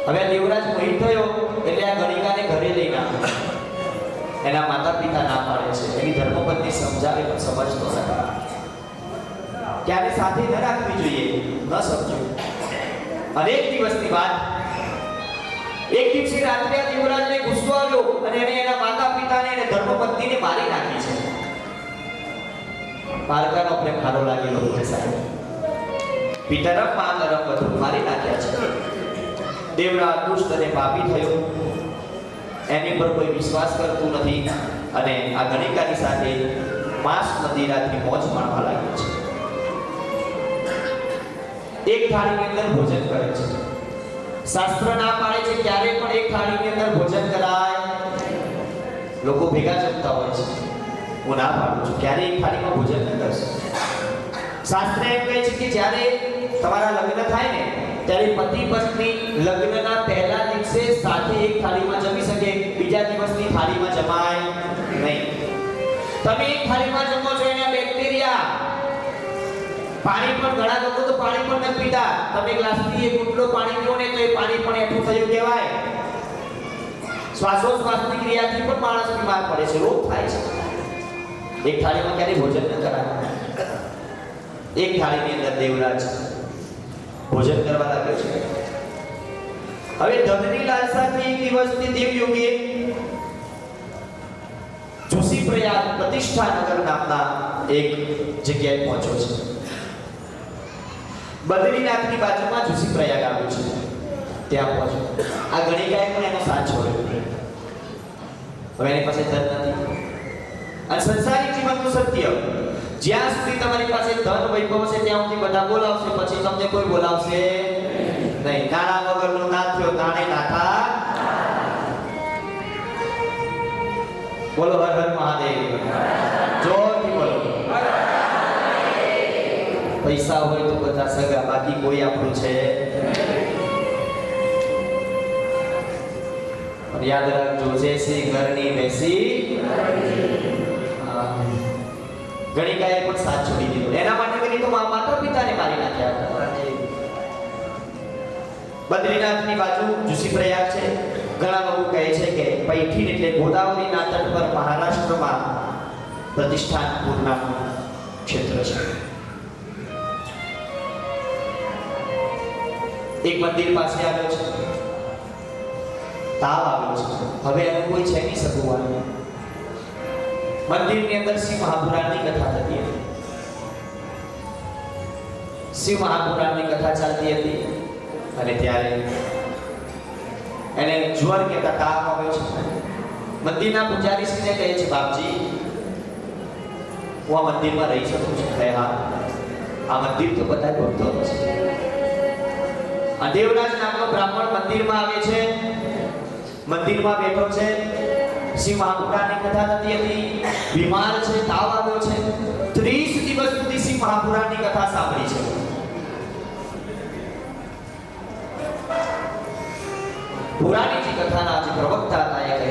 હવે દેવરાજ મોહિત થયો એટલે આ ગણિકાને ઘરે લઈને આવ્યો એના માતા પિતા ના પાડે છે એની ધર્મપત્ની સમજાવે પણ સમજતો નથી ક્યારે સાથે ન રાખવી જોઈએ ન સમજ્યું અનેક દિવસની વાત એક દિવસે રાત્રે આ દેવરાજને ગુસ્સો આવ્યો અને એને એના માતા પિતાને અને ધર્મપત્નીને મારી નાખી છે બાળકાનો પ્રેમ ખારો લાગેલો છે સાહેબ પિતાના મા નરમ બધું મારી નાખ્યા છે દેવરાજ દુષ્ટ અને પાપી થયો એની પર કોઈ વિશ્વાસ કરતું નથી અને આ ગણિકાની સાથે માંસ મદિરાથી મોજ માણવા લાગ્યો છે એક થાળીની અંદર ભોજન કરે છે શાસ્ત્ર ના પાડે છે ક્યારે પણ એક થાળીની અંદર ભોજન કરાય લોકો ભેગા જમતા હોય છે હું ના પાડું છું ક્યારે એક થાળીમાં ભોજન ન કરશે શાસ્ત્ર એમ કહે છે કે જ્યારે તમારા લગ્ન થાય ને ત્યારે પતિ પત્ની લગ્નના પહેલા દિવસે સાથે એક થાળીમાં જમી શકે બીજા દિવસની થાળીમાં જમાય નહીં તમે એક થાળીમાં જમો છો એના બેક્ટેરિયા પાણી પણ ઘણા લોકો તો પાણી પણ નથી પીતા તમે ગ્લાસથી એક ઘૂંટડો પાણી પીઓ ને તો એ પાણી પણ એઠું થયું કહેવાય શ્વાસોશ્વાસની ક્રિયાથી પણ માણસ બીમાર પડે છે રોગ થાય છે એક થાળીમાં ક્યારે ભોજન ન કરાય એક થાળીની અંદર દેવરાજ ભોજન કરવા લાગ્યો છે હવે ધનની લાલસાથી એક દિવસથી દેવયોગીએ જોશી પ્રયાગ પ્રતિષ્ઠાનગર નામના એક જગ્યાએ પહોંચ્યો છે બદ્રીનાથની બાજુમાં જોશી પ્રયાગ આવ્યું છે ત્યાં પહોંચ્યો આ ગણિકાએ પણ એનો સાથ છોડ્યો હવે એની પાસે ધન નથી અને સંસારિક જીવનનું સત્ય જ્યાં સુધી તમારી પાસે ધન વૈભવ છે ત્યાં સુધી બધા બોલાવશે પછી તમને કોઈ બોલાવશે નહીં નાણા વગરનો ના થયો નાણે નાથા બોલો હર હર મહાદેવ જોરથી બોલો પૈસા હોય તો બધા સગા બાકી કોઈ આપણું છે પણ યાદ રાખજો જેસી ઘરની બેસી ગણિકાએ પણ સાથ છોડી દીધો એના માટે કરી તો માતા પિતાને મારી નાખ્યા બદ્રીનાથની બાજુ જોશી પ્રયાગ છે ઘણા લોકો કહે છે કે પૈઠીન એટલે ગોદાવરીના તટ પર મહારાષ્ટ્રમાં પ્રતિષ્ઠાનપુર નામનું ક્ષેત્ર છે એક મંદિર પાસે આવ્યો છે તાવ આવ્યો છે હવે એનું કોઈ છે નહીં સગુવાનું મંદિરની અંદર શિવ મહાપુરાણની કથા થતી હતી શિવ મહાપુરાણની કથા ચાલતી હતી અને ત્યારે એને જ્વર કે તાવ આવ્યો છે મંદિરના પૂજારીશ્રીને કહે છે બાપજી હું આ મંદિરમાં રહી શકું છું કહે હા આ મંદિર તો બધા ભક્તો છે આ દેવરાજ નામનો બ્રાહ્મણ મંદિરમાં આવે છે મંદિરમાં બેઠો છે શિવ મહાપુરાણની કથા થતી હતી બીમાર છે તાવ આવ્યો છે 30 દિવસ સુધી શિવ મહાપુરાણની કથા સાંભળી છે પુરાણીજી કથાના જે પ્રવક્તા હતા એ કહે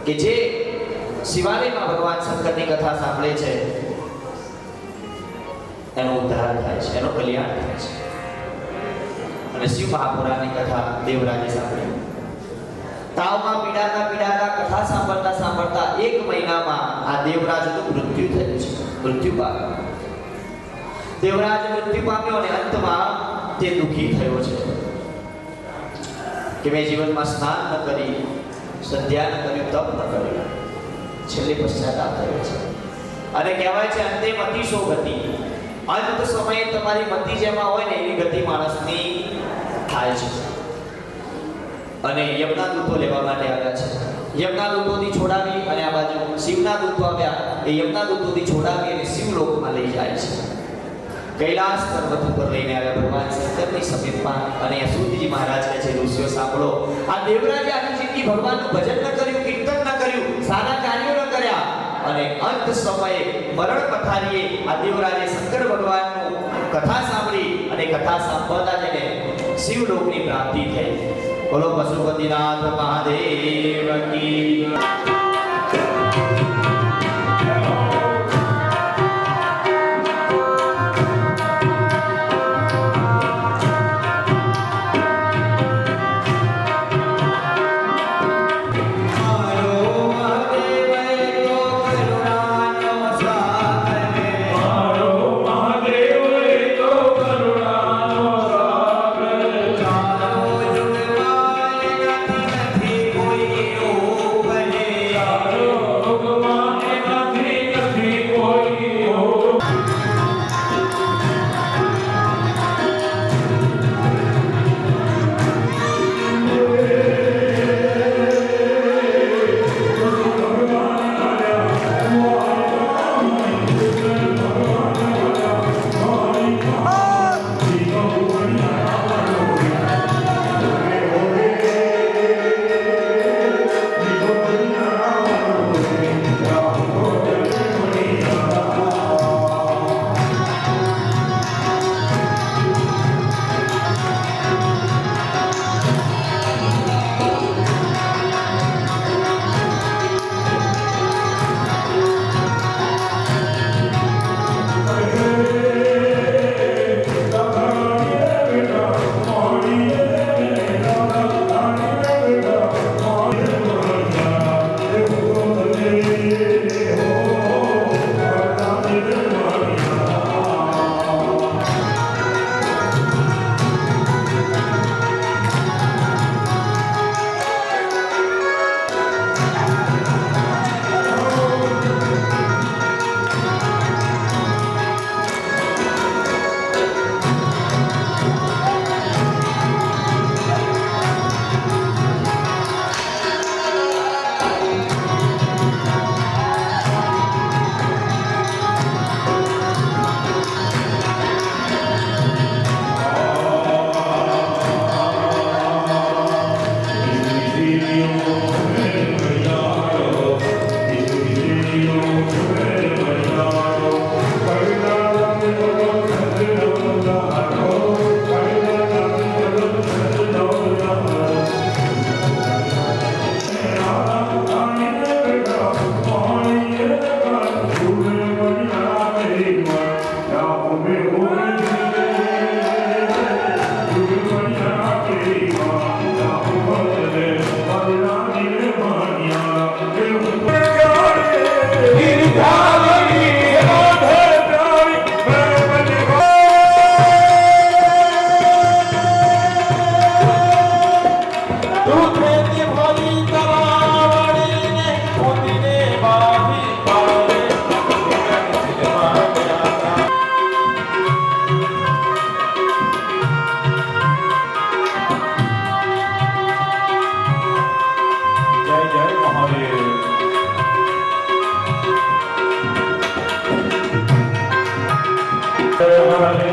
છે કે જે શિવાલયમાં ભગવાન શંકરની કથા સાંભળે છે એનો ઉદ્ધાર થાય છે એનો કલ્યાણ થાય છે અને શિવ મહાપુરાણની કથા દેવરાજે સાંભળી તાવમાં પીડાતા કથા સાંભળતા 1 મહિનામાં આ દેવરાજનું મૃત્યુ થયું છે મૃત્યુ પામ્યો દેવરાજ મૃત્યુ પામ્યો અને અંતમાં તે દુઃખી થયો છે કે મેં જીવનમાં સ્નાન ન કરી સંધ્યા ન કર્યું તપ ન કર્યું છેલ્લે પશ્ચાતાપ થયો છે અને કહેવાય છે અંતે મતિ શોભતી અંત સમયે તમારી મતિ જેમાં હોય ને એવી ગતિ માણસની થાય છે. અને યમના દૂતો લેવા માટે આવ્યા છે. યમના દૂતોથી છોડાવી અને આ બાજુ શિવના દૂતો આવ્યા. એ યમના દૂતોથી છોડાવી અને શિવલોકમાં લઈ જાય છે. કૈલાસ પર્વત ઉપર લઈને આવ્યા ભગવાન શંકરની સમીપમાં. અને સૂતજી મહારાજ કહે છે, ઋષિઓ સાંભળો, આ દેવરાજે આખી જિંદગી ભગવાનનું ભજન ન કર્યું, કીર્તન ન કર્યું, સારા કાર્યો ન કર્યા, અને અંત સમયે મરણ પથારીએ આ દેવરાજે શંકર ભગવાનનું કથા સાંભળી અને કથા સાંભળતા જઈને શિવલોકની પ્રાપ્તિ થઈ. બોલો પશુપતિનાથ મહાદેવ કી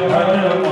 Hare Hare